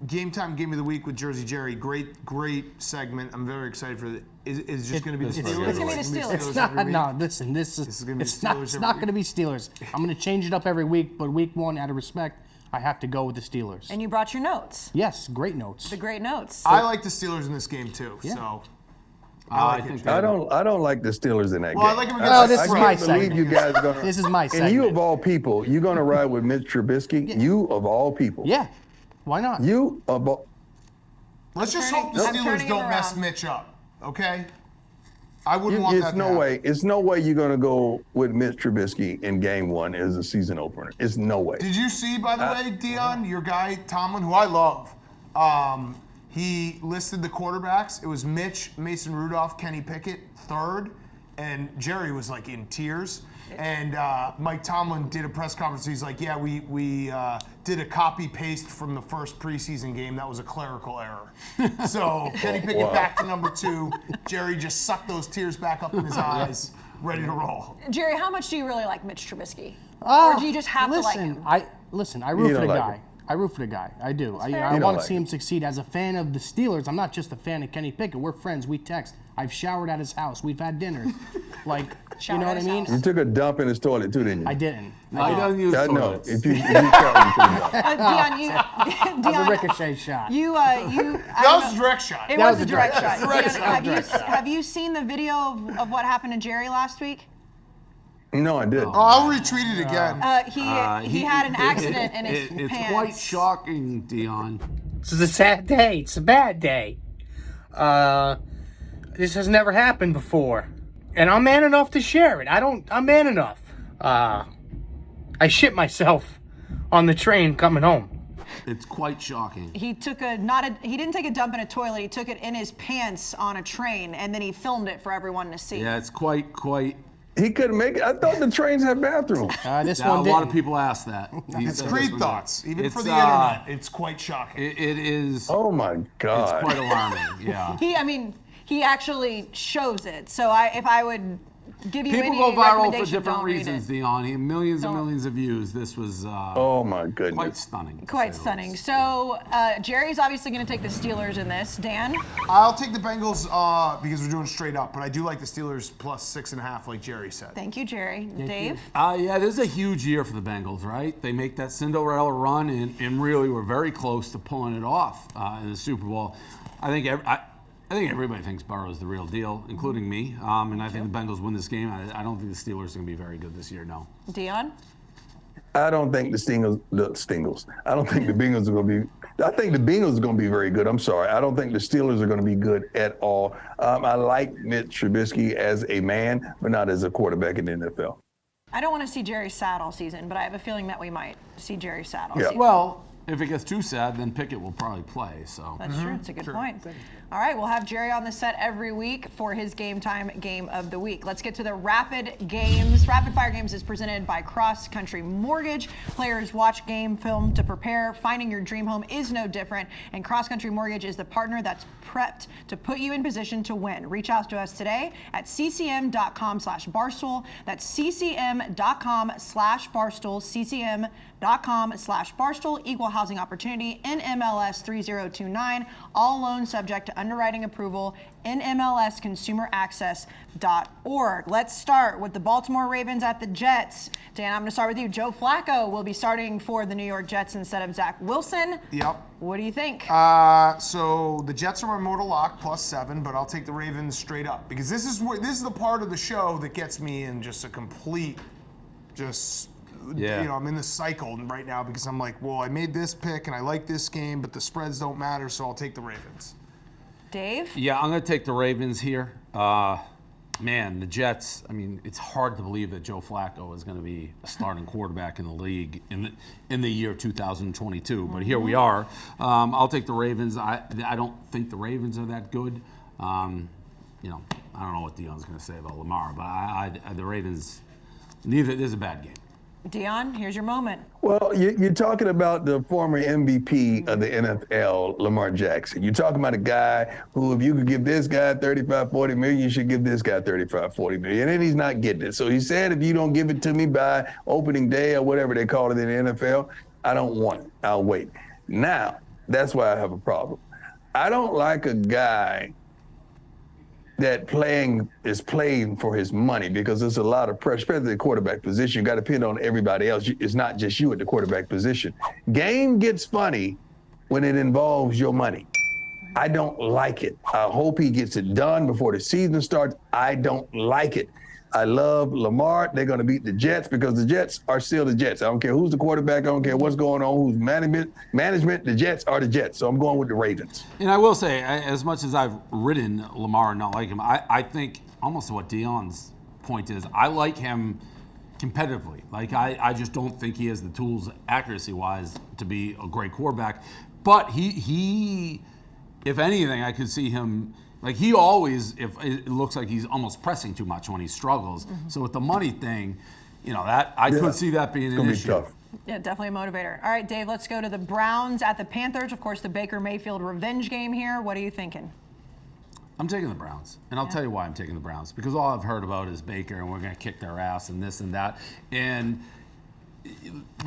Game Time Game of the Week with Jersey Jerry. Great segment. I'm very excited for it. Is it just going to be the Steelers? It's gonna be the Steelers. It's every not. week? No, listen. This is is. gonna be It's the not. Steelers It's every not week? going to be Steelers. I'm going to change it up every week, but Week 1, out of respect, I have to go with the Steelers. And you brought your notes, Yes, great notes. the great notes. I like the Steelers in this game too. Yeah. So I think I don't like the Steelers in that Well, I game. like 'em Oh, against this the is spread. my I can't believe segment. you guys are gonna. This is my And you segment. of all people, you're gonna ride with Mitch Trubisky. You of all people. Yeah, why not? You of all. Let's just hope the I'm turning Steelers it don't mess around. Mitch up. Okay. I wouldn't want that. It's to no happen. way. It's no way you're gonna go with Mitch Trubisky in Game 1 as a season opener. It's no way. Did you see, by the way, Deion, your guy Tomlin, who I love? He listed the quarterbacks. It was Mitch, Mason Rudolph, Kenny Pickett, third, and Jerry was like in tears. And Mike Tomlin did a press conference. He's like, "Yeah, we did a copy paste from the first preseason game. That was a clerical error." So Kenny Pickett back to number 2. Jerry just sucked those tears back up in his eyes, ready to roll. Jerry, how much do you really like Mitch Trubisky? Or do you just have to like him? I root You for the don't like guy. him. I root for the guy. I do. I You want don't to like see him. him succeed. As a fan of the Steelers, I'm not just a fan of Kenny Pickett. We're friends. We text. I've showered at his house. We've had dinner. Like, you know what I mean? You took a dump in his toilet too, didn't you? I didn't. No, he doesn't use I know. toilets. If you felt, you took a dump. Dion, That was a ricochet shot. That was a direct shot. It That was a was a direct direct shot. shot. Dion, have you seen the video of what happened to Jerry last week? No, I didn't. Oh, I'll retweet it again. He had an accident in his It's pants. quite shocking, Dion. This is a sad day. It's a bad day. This has never happened before. And I'm man enough to share it. I'm man enough. I shit myself on the train coming home. It's quite shocking. He took he didn't take a dump in a toilet. He took it in his pants on a train, and then he filmed it for everyone to see. Yeah, it's quite. He couldn't make it. I thought the trains had bathrooms. This Now, one a didn't. lot of people ask that. It's Creed thoughts. Even It's, for the internet, it's quite shocking. It is. Oh my God. It's quite alarming. Yeah. He actually shows it. So if I would give you People any go viral for recommendation, different don't read reasons, it. Dion. He had millions and millions of views. This was Oh my goodness. quite stunning. to Quite say the stunning. least. So Jerry's obviously going to take the Steelers in this. Dan? I'll take the Bengals because we're doing straight up, but I do like the Steelers plus 6.5, like Jerry said. Thank you, Jerry. Dave? Yeah, this is a huge year for the Bengals, right? They make that Cinderella run and really were very close to pulling it off in the Super Bowl. I think everybody thinks Burrow's the real deal, including me. And I think the Bengals win this game. I don't think the Steelers are going to be very good this year, no. Dion? I don't think I don't think the Bengals are going to be. I think the Bengals are going to be very good. I'm sorry. I don't think the Steelers are going to be good at all. I like Mitch Trubisky as a man, but not as a quarterback in the NFL. I don't want to see Jerry sad all season, but I have a feeling that we might see Jerry sad all Yeah. season. Well, if it gets too sad, then Pickett will probably play. So That's true. It's a good point. All right, we'll have Jerry on the set every week for his Game Time Game of the Week. Let's get to the rapid games. Rapid Fire Games is presented by Cross Country Mortgage. Players watch game film to prepare. Finding your dream home is no different, and Cross Country Mortgage is the partner that's prepped to put you in position to win. Reach out to us today at ccm.com/barstool. That's ccm.com/barstool. ccm.com/barstool. Equal housing opportunity. NMLS 3029. All loans subject to underwriting approval. NMLSconsumeraccess.org. Let's start with the Baltimore Ravens at the Jets. Dan, I'm going to start with you. Joe Flacco will be starting for the New York Jets instead of Zach Wilson. Yep. What do you think? So the Jets are my mortal lock plus 7, but I'll take the Ravens straight up because this is the part of the show that gets me in just a complete, I'm in this cycle right now because I'm like, well, I made this pick and I like this game, but the spreads don't matter, so I'll take the Ravens. Dave? yeah, I'm going to take the Ravens here. Man, the Jets. I mean, it's hard to believe that Joe Flacco is going to be a starting quarterback in the league in the year 2022. But here we are. I'll take the Ravens. I don't think the Ravens are that good. I don't know what Dion's going to say about Lamar, but the Ravens. Neither. This is a bad game. Dion, here's your moment. Well, you're talking about the former MVP of the NFL, Lamar Jackson. You're talking about a guy who, if you could give this guy 35, 40 million, you should give this guy 35, 40 million. And he's not getting it. So he said, if you don't give it to me by opening day or whatever they call it in the NFL, I don't want it. I'll wait. Now, that's why I have a problem. I don't like a guy that is playing for his money because there's a lot of pressure, especially the quarterback position. You got to depend on everybody else. It's not just you at the quarterback position. Game gets funny when it involves your money. I don't like it. I hope he gets it done before the season starts. I don't like it. I love Lamar. They're going to beat the Jets because the Jets are still the Jets. I don't care who's the quarterback. I don't care what's going on, who's management. The Jets are the Jets. So I'm going with the Ravens. And I will say, as much as I've ridden Lamar and not like him, I think almost what Dion's point is, I like him competitively. Like, I just don't think he has the tools accuracy-wise to be a great quarterback. But he if anything, I could see him. Like, he always, if it looks like he's almost pressing too much when he struggles. Mm-hmm. So with the money thing, that I could see that being an issue. It's going to be tough. Yeah, definitely a motivator. All right, Dave, let's go to the Browns at the Panthers. Of course, the Baker Mayfield revenge game here. What are you thinking? I'm taking the Browns. And I'll tell you why I'm taking the Browns. Because all I've heard about is Baker, and we're going to kick their ass and this and that. And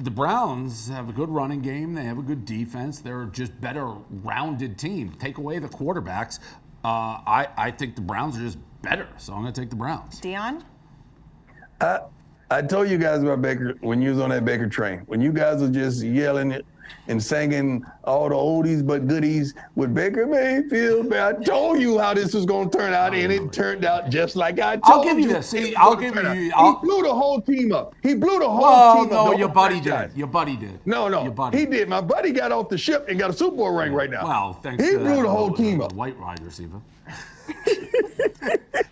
the Browns have a good running game. They have a good defense. They're just better rounded team. Take away the quarterbacks. I think the Browns are just better, so I'm going to take the Browns. Deion? I told you guys about Baker when you was on that Baker train. When you guys were just yelling and singing all the oldies but goodies with Baker Mayfield, man, I told you how this was going to turn out, and it turned out just like I told you. I'll give you this. See, I'll give you. He blew the whole team up. He blew the whole team up. No, your buddy did. Your buddy did. No, Your buddy. he did. My buddy got off the ship and got a Super Bowl ring right now. Well, thanks He to blew that, the whole team up. White wide receiver.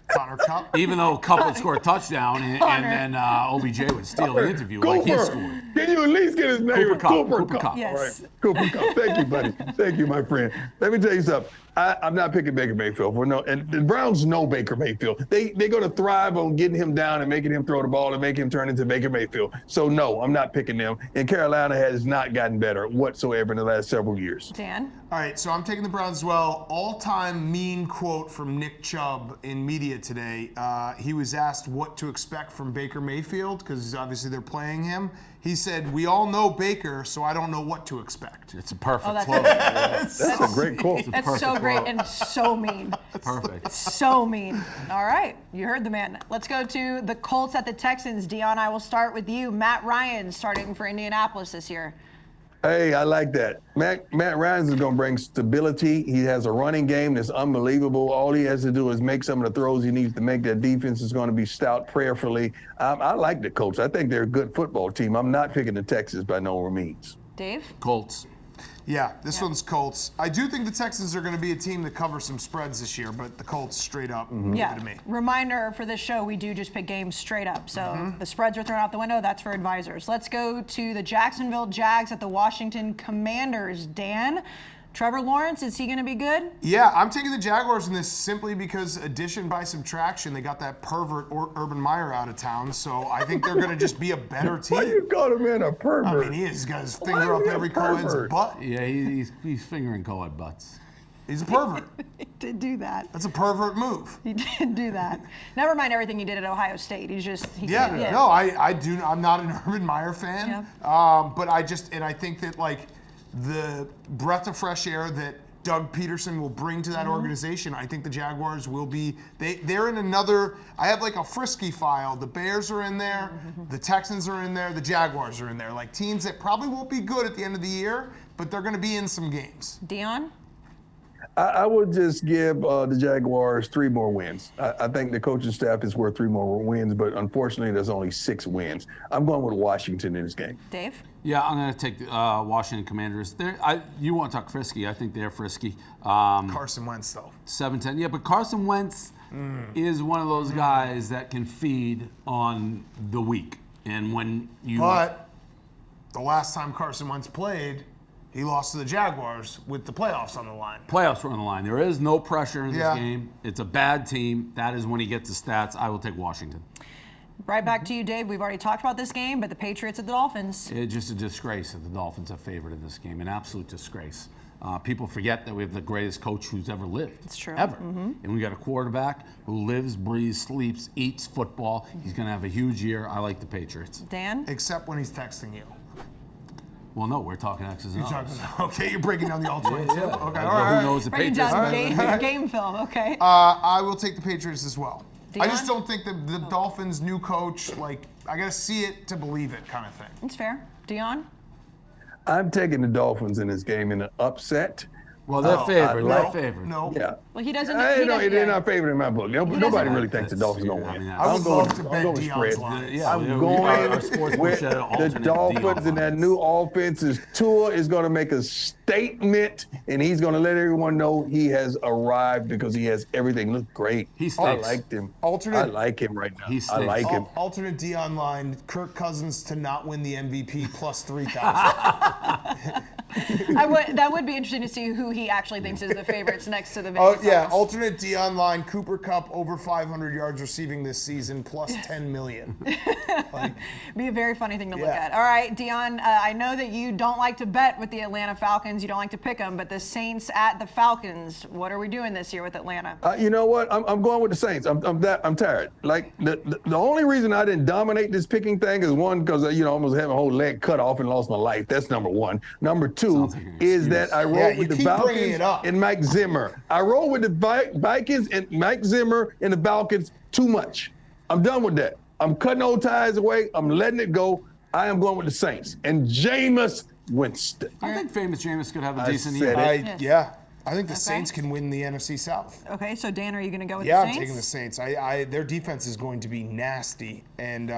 Connor Cup. Even though Cup would score a touchdown and then OBJ would steal the interview like he scored. Can you at least get his name? Cooper Kupp. Cooper Cooper Kupp. Yes. All right. Cooper Kupp. Thank you, buddy. Thank you, my friend. Let me tell you something. I'm not picking Baker Mayfield. And the Browns know Baker Mayfield. They're going to thrive on getting him down and making him throw the ball and making him turn into Baker Mayfield. So, no, I'm not picking them. And Carolina has not gotten better whatsoever in the last several years. Dan? All right, so I'm taking the Browns as well. All-time mean quote from Nick Chubb in media today. He was asked what to expect from Baker Mayfield because obviously they're playing him. He said, "We all know Baker, so I don't know what to expect." It's a perfect that's quote. That's a great quote. That's so great and so mean. Perfect. So mean. All right, you heard the man. Let's go to the Colts at the Texans. Deion, I will start with you. Matt Ryan starting for Indianapolis this year. Hey, I like that. Matt Ryan is going to bring stability. He has a running game that's unbelievable. All he has to do is make some of the throws he needs to make. That defense is going to be stout prayerfully. I like the Colts. I think they're a good football team. I'm not picking the Texans by no means. Dave? Colts. Yeah, this one's Colts. I do think the Texans are going to be a team that covers some spreads this year, but the Colts straight up give it to me. Reminder for this show, we do just pick games straight up. So the spreads are thrown out the window. That's for advisors. Let's go to the Jacksonville Jags at the Washington Commanders. Dan, Trevor Lawrence, is he going to be good? Yeah, I'm taking the Jaguars in this simply because addition by subtraction, they got that pervert Urban Meyer out of town. So I think they're going to just be a better team. Why you call him man a pervert? I mean, he's got his finger up every co-ed's butt. Yeah, he's fingering co-ed butts. He's a pervert. He did do that. That's a pervert move. He did do that. Never mind everything he did at Ohio State. He's just No, I do. I'm not an Urban Meyer fan. But I think that like the breath of fresh air that Doug Peterson will bring to that organization, I think the Jaguars will be. They're in another. I have like a frisky file. The Bears are in there. The Texans are in there. The Jaguars are in there. Like teams that probably won't be good at the end of the year, but they're going to be in some games. Deion? I would just give the Jaguars 3 more wins. I think the coaching staff is worth 3 more wins, but unfortunately, there's only 6 wins. I'm going with Washington in this game. Dave? Yeah, I'm going to take the Washington Commanders. You want to talk frisky. I think they're frisky. Carson Wentz, though. 7-10. Yeah, but Carson Wentz is one of those guys that can feed on the weak. And when you... But the last time Carson Wentz played, he lost to the Jaguars with the playoffs on the line. Playoffs are on the line. There is no pressure in this game. It's a bad team. That is when he gets the stats. I will take Washington. Right back to you, Dave. We've already talked about this game, but the Patriots at the Dolphins. It's just a disgrace that the Dolphins are favored in this game. An absolute disgrace. People forget that we have the greatest coach who's ever lived. It's true. Ever. And we got a quarterback who lives, breathes, sleeps, eats football. He's going to have a huge year. I like the Patriots. Dan? Except when he's texting you. Well, no, we're talking X's and O's. Okay, you're breaking down the alternates. Yeah. Okay, Who all right. knows the Breaking Patriots? down game film, okay. I will take the Patriots as well. I just Deion? don't think that the Dolphins' new coach, like, I got to see it to believe it kind of thing. It's fair. Deion? I'm taking the Dolphins in this game in an upset. Well, they're favored. They're favored. No. Yeah. Well, he doesn't. They're not favored in my book. Nobody really thinks the Dolphins going to win. I would love to bet Deion's lines. Yeah, I'm going with the Dolphins, and that new offense's tour is going to make a statement, and he's going to let everyone know he has arrived because he has everything. Look great. He I stinks. liked him. I Alternate like him right now. He I stinks. like him. alternate Deion line, Kirk Cousins to not win the MVP plus 3,000. That would be interesting to see who he actually thinks is the favorites next to the Oh, Vegas yeah, odds. alternate Deion line, Cooper Kupp over 500 yards receiving this season plus 10 million. Be a very funny thing to look Yeah. at. All right, Deion, I know that you don't like to bet with the Atlanta Falcons. You don't like to pick them, but the Saints at the Falcons, what are we doing this year with Atlanta? You know what? I'm going with the Saints. I'm tired. Like the only reason I didn't dominate this picking thing is one because I almost had my whole leg cut off and lost my life. That's number one. Number two Sounds like an is excuse. that I Yeah, rode you with the keep bringing bringing it up. and Mike Zimmer. I roll with the Vikings and Mike Zimmer and the Falcons too much. I'm done with that. I'm cutting old ties away. I'm letting it go. I am going with the Saints and Jameis Winston. I think famous Jameis could have a decent said year. it. Yeah. I think the Saints can win the NFC South. Okay, so Dan, are you going to go with the Yeah, Saints? I'm taking the Saints. Their defense is going to be nasty, and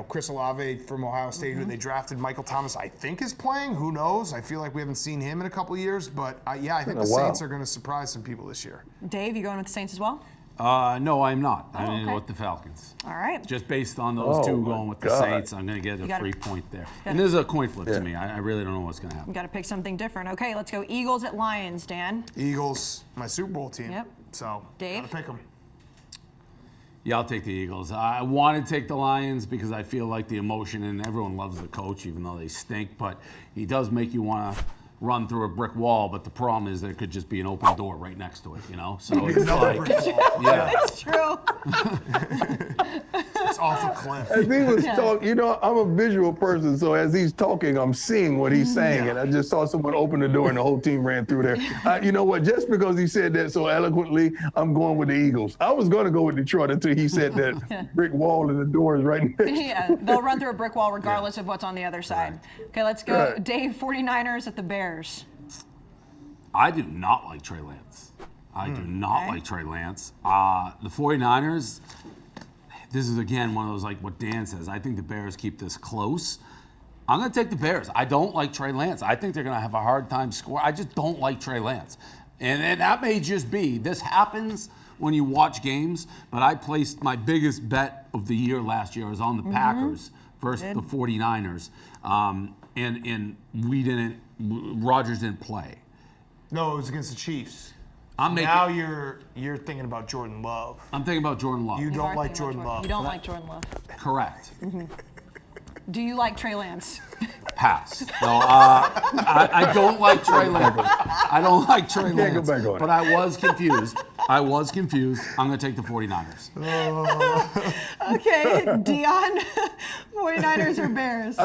Chris Olave from Ohio State, who they drafted, Michael Thomas, I think is playing. Who knows? I feel like we haven't seen him in a couple of years, but I think the Saints are going to surprise some people this year. Dave, you going with the Saints as well? No, I'm not. I'm okay. with the Falcons. All right. Just based on those two going with the Saints, I'm going to get a free point there. And this is a coin flip to me. I really don't know what's going to happen. You got to pick something different. Okay, let's go Eagles at Lions, Dan. Eagles, my Super Bowl team. Yep. So, Dave? gotta pick them. Yeah, I'll take the Eagles. I want to take the Lions because I feel like the emotion, and everyone loves the coach, even though they stink, but he does make you want to run through a brick wall, but the problem is there could just be an open door right next to it, So it's like, yeah. That's true. It's off a cliff. As he was talking, I'm a visual person, so as he's talking, I'm seeing what he's saying, and I just saw someone open the door and the whole team ran through there. You know what? Just because he said that so eloquently, I'm going with the Eagles. I was going to go with Detroit until he said that brick wall and the door is right next. Yeah, they'll run through a brick wall regardless of what's on the other side. Okay, let's go. Dave, 49ers at the Bears. I do not like Trey Lance. I do not like Trey Lance. The 49ers, this is, again, one of those, like what Dan says. I think the Bears keep this close. I'm going to take the Bears. I don't like Trey Lance. I think they're going to have a hard time scoring. I just don't like Trey Lance. And that may just be, this happens when you watch games, but I placed my biggest bet of the year last year. I was on the Packers versus the 49ers. And Rodgers didn't play. No, it was against the Chiefs. Now you're thinking about Jordan Love. I'm thinking about Jordan Love. You don't like Jordan Love. You don't like Jordan Love. Correct. Do you like Trey Lance? Pass. No, I don't like Trey Lance. I don't like Trey Lance. Go back on but I was confused. I'm going to take the 49ers. Okay, Deion, 49ers or Bears?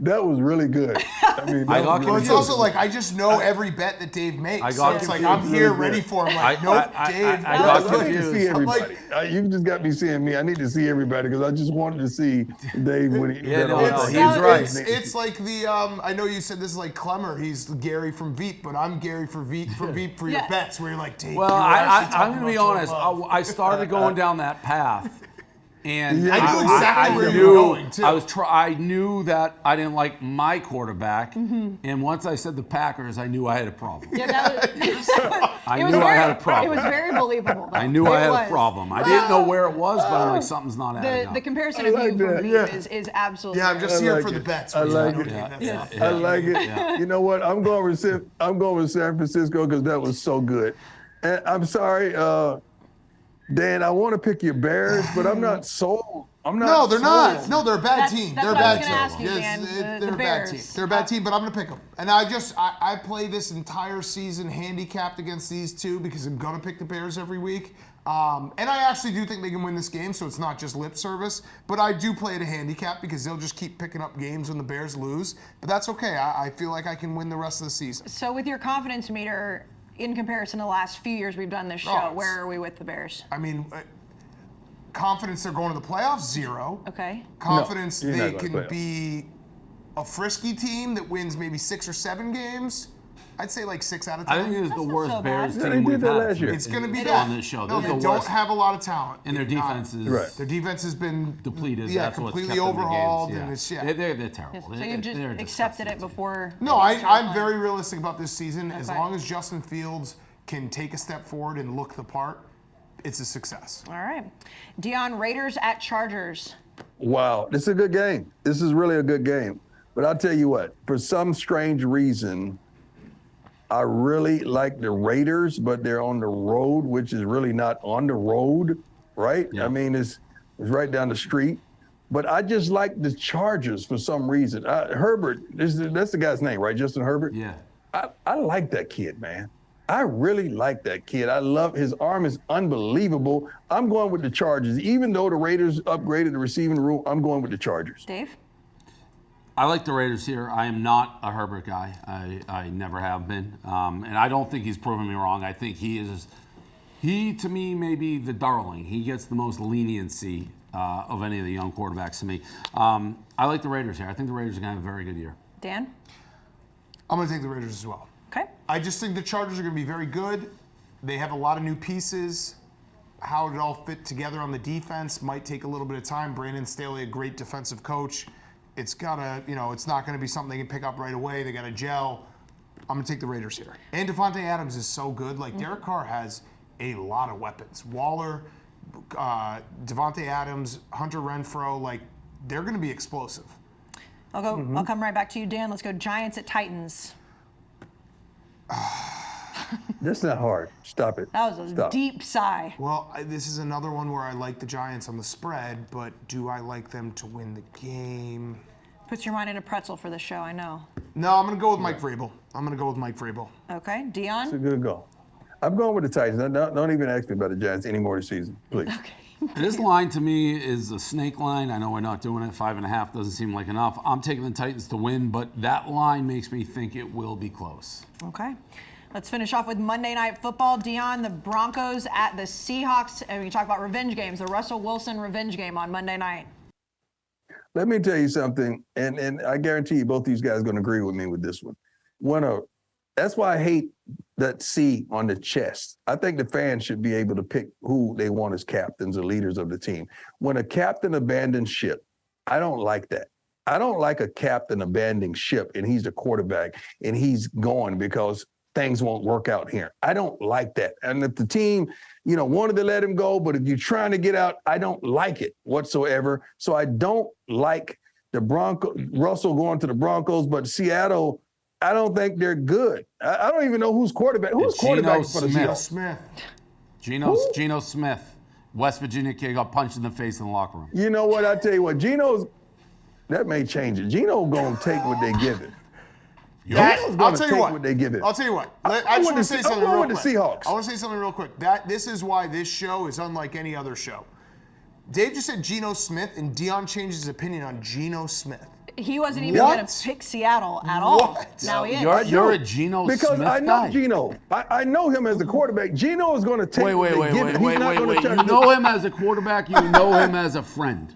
That was really good. I mean, it's also like I just know every bet that Dave makes. So it's like I'm here ready for him. Like, nope, Dave. I got I need to see confused. everybody. You just got me seeing me. I need to see everybody because I just wanted to see Dave when he. Yeah, he's right. It's like the I know you said this is like Clemmer. He's Gary from Veep, but I'm Gary from Veep for your bets. Where you're like, Dave. Well, I'm going to be honest. I started going down that path. And I knew exactly where you were going, too. I knew that I didn't like my quarterback, and once I said the Packers, I knew I had a problem. Yeah, I knew I had a problem. It was very believable. Though. I knew I had a problem. I didn't know where it was, but I'm like, something's not adding up. The comparison of you from Veep is absolutely. Yeah, I'm just here for the bets. I like it. I like it. Yeah. You know what? I'm going with San Francisco because that was so good. And I'm sorry. Dan, I want to pick your Bears, but I'm not sold. No, they're not. No, they're a bad team. That's They're a what I bad was team. gonna ask you, Dan. They're a bad team. They're a bad team, but I'm gonna pick them. And I play this entire season handicapped against these two because I'm gonna pick the Bears every week. And I actually do think they can win this game, so it's not just lip service. But I do play it a handicap because they'll just keep picking up games when the Bears lose. But that's okay. I feel like I can win the rest of the season. So with your confidence meter, in comparison to the last few years we've done this show, where are we with the Bears? I mean, confidence they're going to the playoffs, 0. Okay. Confidence No, they can be a frisky team that wins maybe 6 or 7 games. I'd say like 6 out of 10. I think it's the worst so Bears bad. Yeah, team they did we've that had last year. It's going to be on bad. this show. No, They're they the don't worst. have a lot of talent. And their defense is Their defense has been depleted. Yeah, That's what's completely kept them in overhauled, games. and it's They're terrible. So you've just They're accepted it disgusting. before. No, I'm very realistic about this season. As Okay. long as Justin Fields can take a step forward and look the part, it's a success. All right. Deion, Raiders at Chargers. Wow, this is a good game. This is really a good game. But I'll tell you what, for some strange reason, I really like the Raiders, but they're on the road, which is really not on the road, right? Yeah. I mean, it's right down the street. But I just like the Chargers for some reason. Herbert, that's the guy's name, right? Justin Herbert? Yeah. I like that kid, man. I really like that kid. I love his arm is unbelievable. I'm going with the Chargers. Even though the Raiders upgraded the receiving room, I'm going with the Chargers. Dave? I like the Raiders here. I am not a Herbert guy. I never have been. And I don't think he's proven me wrong. I think he to me, may be the darling. He gets the most leniency of any of the young quarterbacks to me. I like the Raiders here. I think the Raiders are going to have a very good year. Dan? I'm going to take the Raiders as well. Okay. I just think the Chargers are going to be very good. They have a lot of new pieces. How it all fit together on the defense might take a little bit of time. Brandon Staley, a great defensive coach. It's gotta, it's not going to be something they can pick up right away. They got to gel. I'm going to take the Raiders here. And Devontae Adams is so good. Like, Derek Carr has a lot of weapons. Waller, Devontae Adams, Hunter Renfrow, like, they're going to be explosive. I'll come right back to you, Dan. Let's go Giants at Titans. That's not hard. Stop it. That was a deep sigh. Well, this is another one where I like the Giants on the spread, but do I like them to win the game? Puts your mind in a pretzel for the show, I know. No, I'm going to go with Mike Vrabel. Okay, Deion? It's a good go. I'm going with the Titans. Don't even ask me about the Giants anymore this season, please. Okay. This line to me is a snake line. I know we're not doing it. 5.5 doesn't seem like enough. I'm taking the Titans to win, but that line makes me think it will be close. Okay. Let's finish off with Monday Night Football. Deion, the Broncos at the Seahawks. And we talk about revenge games, the Russell Wilson revenge game on Monday night. Let me tell you something, and I guarantee you both these guys are going to agree with me with this one. That's why I hate that C on the chest. I think the fans should be able to pick who they want as captains or leaders of the team. When a captain abandons ship, I don't like that. I don't like a captain abandoning ship and he's the quarterback and he's gone because things won't work out here. I don't like that. And if the team, wanted to let him go, but if you're trying to get out, I don't like it whatsoever. So I don't like the Russell going to the Broncos, but Seattle, I don't think they're good. I don't even know who's quarterback. Who's quarterback for the Seahawks? Geno Smith. West Virginia kid got punched in the face in the locker room. You know what? I tell you what, that may change it. Geno going to take what they give him. I'll tell you what. They give it. I'll tell you what. I just want to say something real quick. Seahawks. I want to say something real quick. This is why this show is unlike any other show. Dave just said Geno Smith, and Deion changed his opinion on Geno Smith. He wasn't even going to pick Seattle at all. Now he is. You're a Geno Smith because I know guy. Geno. I know him as a quarterback. Geno is going to take Wait. You know him as a quarterback. You know him as a friend.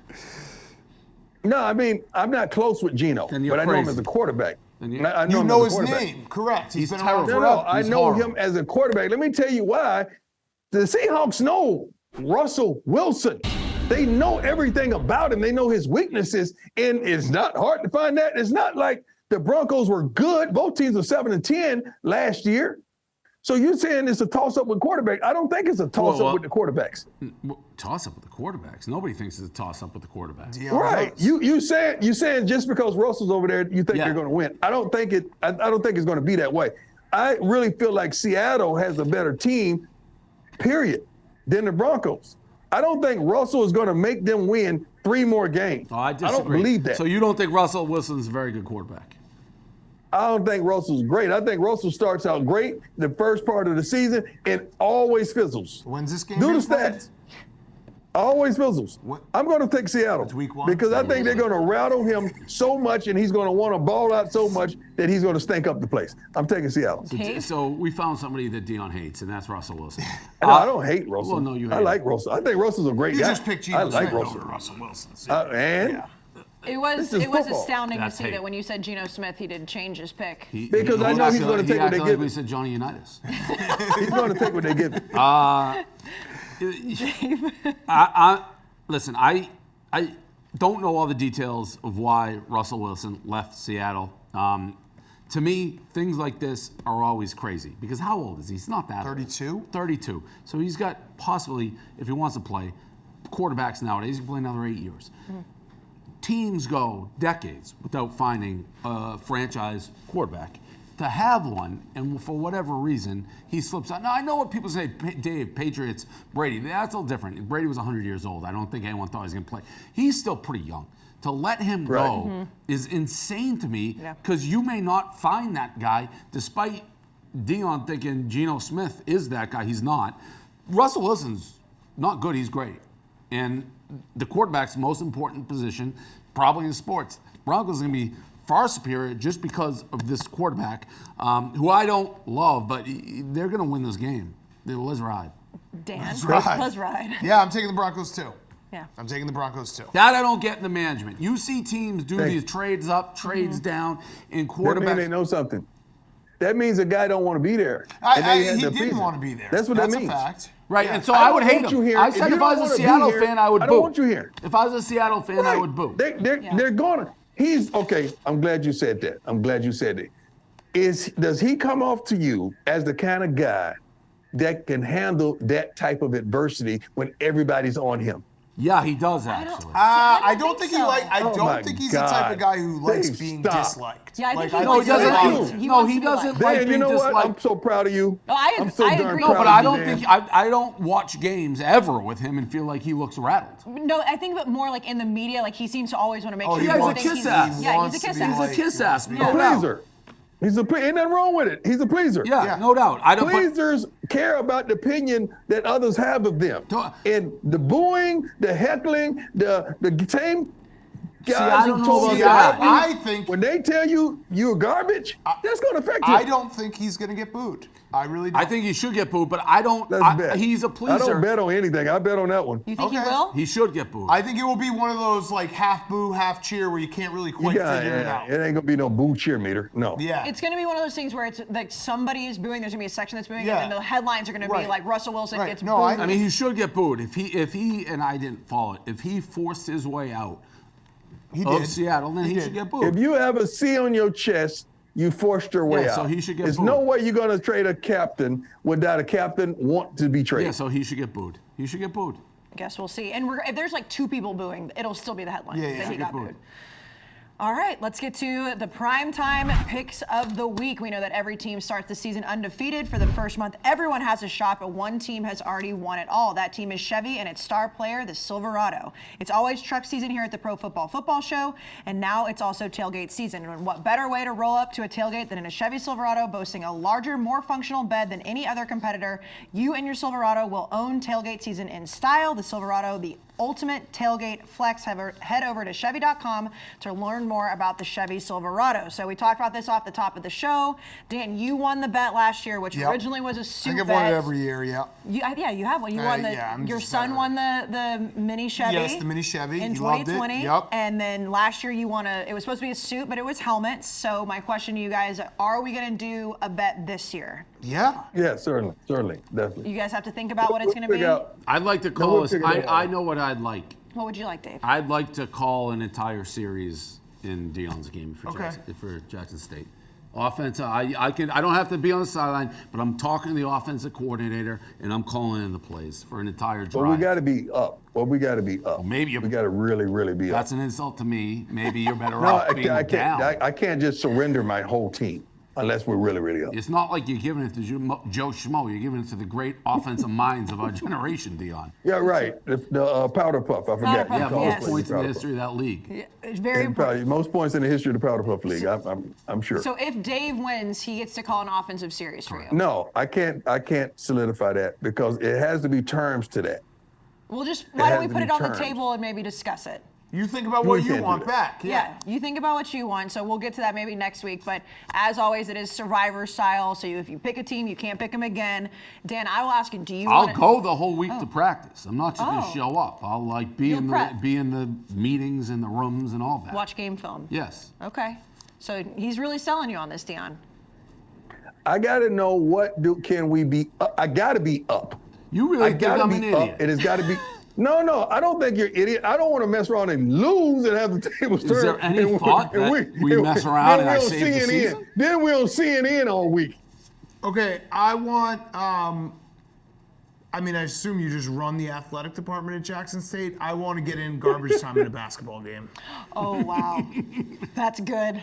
No, I mean I'm not close with Geno, but I know him as a quarterback. I know his name, correct? He's been around forever. No, I know him as a quarterback. Let me tell you why. The Seahawks know Russell Wilson. They know everything about him. They know his weaknesses, and it's not hard to find that. It's not like the Broncos were good. Both teams were 7-10 last year. So you're saying it's a toss-up with quarterback. I don't think it's a toss-up with the quarterbacks. Toss-up with the quarterbacks? Nobody thinks it's a toss-up with the quarterbacks. Right. You saying just because Russell's over there, you think they're going to win. I don't think it's going to be that way. I really feel like Seattle has a better team, period, than the Broncos. I don't think Russell is going to make them win 3 more games. Oh, I disagree. I don't believe that. So you don't think Russell Wilson's a very good quarterback? I don't think Russell's great. I think Russell starts out great the first part of the season and always fizzles. When's this game? Do the stats. Always fizzles. I'm going to take Seattle week 1? Because I think they're going to rattle him so much and he's going to want to ball out so much that he's going to stink up the place. I'm taking Seattle. So we found somebody that Deion hates, and that's Russell Wilson. No, I don't hate Russell. Well, no, you hate I like Russell. I think Russell's a great guy. You just picked Geno Smith Russell. over Russell Wilson. It was astounding to see hate. that when you said Geno Smith, he didn't change his pick. Because I know he's going to take what they give him. We said Johnny Unitas. He's going to take what they give him. Listen, I don't know all the details of why Russell Wilson left Seattle. To me, things like this are always crazy because how old is he? He's not that 32? old. 32. So he's got possibly, if he wants to play, quarterbacks nowadays, he can play another 8 years. Mm-hmm. Teams go decades without finding a franchise quarterback. To have one, and for whatever reason, he slips out. Now, I know what people say, Dave, Patriots, Brady. That's a little different. Brady was 100 years old. I don't think anyone thought he was going to play. He's still pretty young. To let him go is insane to me because you may not find that guy, despite Deion thinking Geno Smith is that guy. He's not. Russell Wilson's not good. He's great. And the quarterback's the most important position. probably in sports. Broncos are going to be far superior just because of this quarterback, who I don't love, but they're going to win this game. Let's ride. Dan, Let's ride. let's ride. Yeah, I'm taking the Broncos too. Yeah. I'm taking the Broncos too. That I don't get in the management. You see teams do these trades up, trades down, and That means quarterbacks. they know something. That means the guy don't want to be there. He didn't want to be there. That's what that That's means. a fact. Right, Yeah. and so I would hate want you him. here. I If said you if I don't was a wanna be Seattle here, fan, I would boo. I don't want you here. If I was a Seattle fan, I would boo. They're gonna. He's okay. I'm glad you said that. I'm glad you said it. Does he come off to you as the kind of guy that can handle that type of adversity when everybody's on him? Yeah, he does actually. I don't think he so. like. I Oh don't my think he's the type of God. guy who likes Dave, being stop. disliked. Yeah, I think he No, he wants to be doesn't. liked. No, wants he to be doesn't liked. like Dan, you being know what? disliked. I'm so proud of you. No, I'm so I darn agree. proud No, but of I you, don't Dan. think I don't watch games ever with him and feel like he looks rattled. No, I think but more like in the media, like he seems to always want to make Oh, sure he people wants- think he's a kiss ass. Yeah, wants he's a to kiss be ass. He's a kiss ass. A No doubt. pleaser. Ain't nothing wrong with it. He's a pleaser. Yeah, no doubt. I don't. But, Pleasers care about the opinion that others have of them. Don't- And the booing, the heckling, the same guys I who don't know told you about that. I think. when they tell you you're garbage, that's going to affect you. I don't think he's gonna get booed. I really don't. I think he should get booed, but I don't. Let's bet. He's a I pleaser. don't bet on anything. I bet on that one. You think he Okay. will? He should get booed. I think it will be one of those like half boo, half cheer where you can't really quite figure it out. It ain't going to be no boo cheer meter. No. Yeah. It's going to be one of those things where it's like somebody is booing. There's going to be a section that's booing, Yeah. and then the headlines are going to be Right. like Russell Wilson Right. gets No, booed. I mean, he should get booed if he and I didn't follow it. If he forced his way out He of did. Seattle, then he did. should get booed. If you have a C on your chest, you forced your way Yeah, out. so he should get There's booed. no way you're going to trade a captain without a captain want to be traded. Yeah, so he should get booed. He should get booed. I guess we'll see. And if there's like two people booing, it'll still be the headline Yeah, yeah. that he Should got get booed. booed. All right, let's get to the primetime picks of the week. We know that every team starts the season undefeated. For the first month, everyone has a shot, but one team has already won it all. That team is Chevy and its star player, the Silverado. It's always truck season here at the Pro Football Show, and now it's also tailgate season. And what better way to roll up to a tailgate than in a Chevy Silverado boasting a larger, more functional bed than any other competitor? You and your Silverado will own tailgate season in style. The Silverado, the ultimate tailgate flex. Head over to Chevy.com to learn more about the Chevy Silverado. So we talked about this off the top of the show. Dan, you won the bet last year, which Yep. originally was a I suit think I've bet. won it every year. Yeah. Yeah, you have one. You won the. yeah, I'm your just son better. won the mini Chevy. Yes, the mini Chevy. in He loved it. 2020. Yep. And then last year you won it was supposed to be a suit, but it was helmets. So my question to you guys: are we going to do a bet this year? Yeah. Yeah, certainly, definitely. You guys have to think about what it's going to be. Figure out- I'd like to we'll call us. figure that out. I know what I'd like. What would you like, Dave? I'd like to call an entire series in Deion's game for Okay. Jackson State. Offense, I don't have to be on the sideline, but I'm talking to the offensive coordinator and I'm calling in the plays for an entire drive. Well, we got to be up. We got to be up. maybe we got to really be That's up. an insult to me. Maybe you're better No, off being I can't. down. I can't just surrender my whole team unless we're really up. It's not like you're giving it to Joe Schmo. You're giving it to the great offensive minds of our generation, Deion. Yeah, right. The powder puff. I forgot. Powder Yeah, puff, You call yes. it most points in the powder history of that league. Yeah, it's very puff. important. Probably most points in the history of the powder puff league. I'm sure. So if Dave wins, he gets to call an offensive series for you. No, I can't solidify that because it has to be terms to that. We'll just why don't we has to put be it on the terms. table and maybe discuss it? You think about We what can't you do want that. back. Yeah, you think about what you want. So we'll get to that maybe next week. But as always, it is Survivor style. So if you pick a team, you can't pick them again. Dan, I will ask you: do you? I'll wanna- go the whole week to practice. I'm not just going Oh. to show up. I'll be You'll in prep. the meetings and the rooms and all that. watch game film. Yes. Okay. So he's really selling you on this, Deion. I got to know can we be up? I got to be up. You I really think got to I'm an be idiot? up. It has got to be. No, I don't think you're an idiot. I don't want to mess around and lose and have the tables turned. Is there any thought that we mess around and I save the season? Then we're on CNN all week. Okay, I want. I mean, I assume you just run the athletic department at Jackson State. I want to get in garbage time in a basketball game. Oh wow, that's good.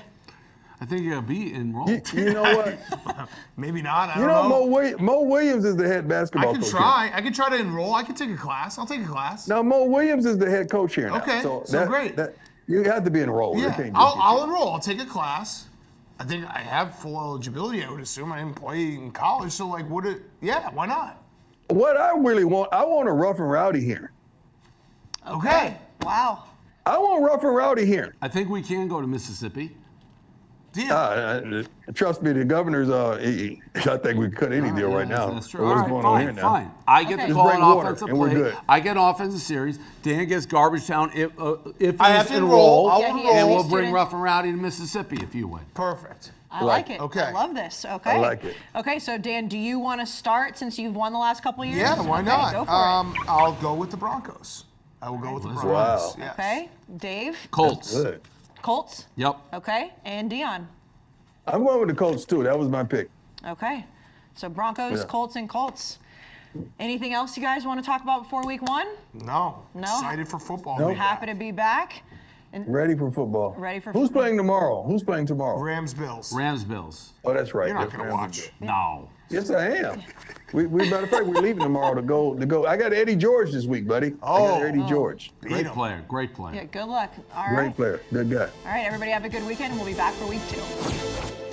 I think you're going to be enrolled. You know what? Maybe not. I You don't know, know. Mo Williams is the head basketball I can coach. try. I can try to enroll. I can take a class. I'll take a class. Now Mo Williams is the head coach here now. Okay, so great. You have to be enrolled. You Yeah, can't just I'll enroll. I'll take a class. I think I have full eligibility. I would assume I didn't play in college, so like, yeah, why not? What I really want, I want a rough and rowdy here. Okay. Wow. I want rough and rowdy here. I think we can go to Mississippi. Trust me, the governor's. I think we could cut any deal right now. That's true. What's all right, going fine, on here now? fine. I get Okay. to Just call bring an water, offensive and we're play. good. I get offensive series. Dan gets garbage town if I have he's to enrolled. enroll. Yeah, I'll he is. And enroll. we'll bring Student. rough and rowdy to Mississippi if you win. Perfect. I like it. Okay. I love this. Okay. I like it. Okay, so Dan, do you want to start since you've won the last couple of years? Yeah, why Okay, not? Go for it. I'll go with the Broncos. I will go with the Broncos. Wow. Yes. Okay, Dave. Colts. Good. Colts. Yep. Okay, and Deion. I'm going with the Colts too. That was my pick. Okay, so Broncos, Yeah. Colts, and Colts. Anything else you guys want to talk about before week 1? No. No? Excited for football. Nope. man. Happy to be back. And Ready for football. Ready for Who's football. playing tomorrow? Who's playing tomorrow? Rams Bills. Rams, Bills. Oh, that's right. You're not That's going to Rams. watch. No. Yes, I am. We matter of fact, we're leaving tomorrow to go. I got Eddie George this week, buddy. I got Eddie George. Great player. Great player. yeah, good luck. All right. Great player. Good guy. All right, everybody have a good weekend, and we'll be back for week 2.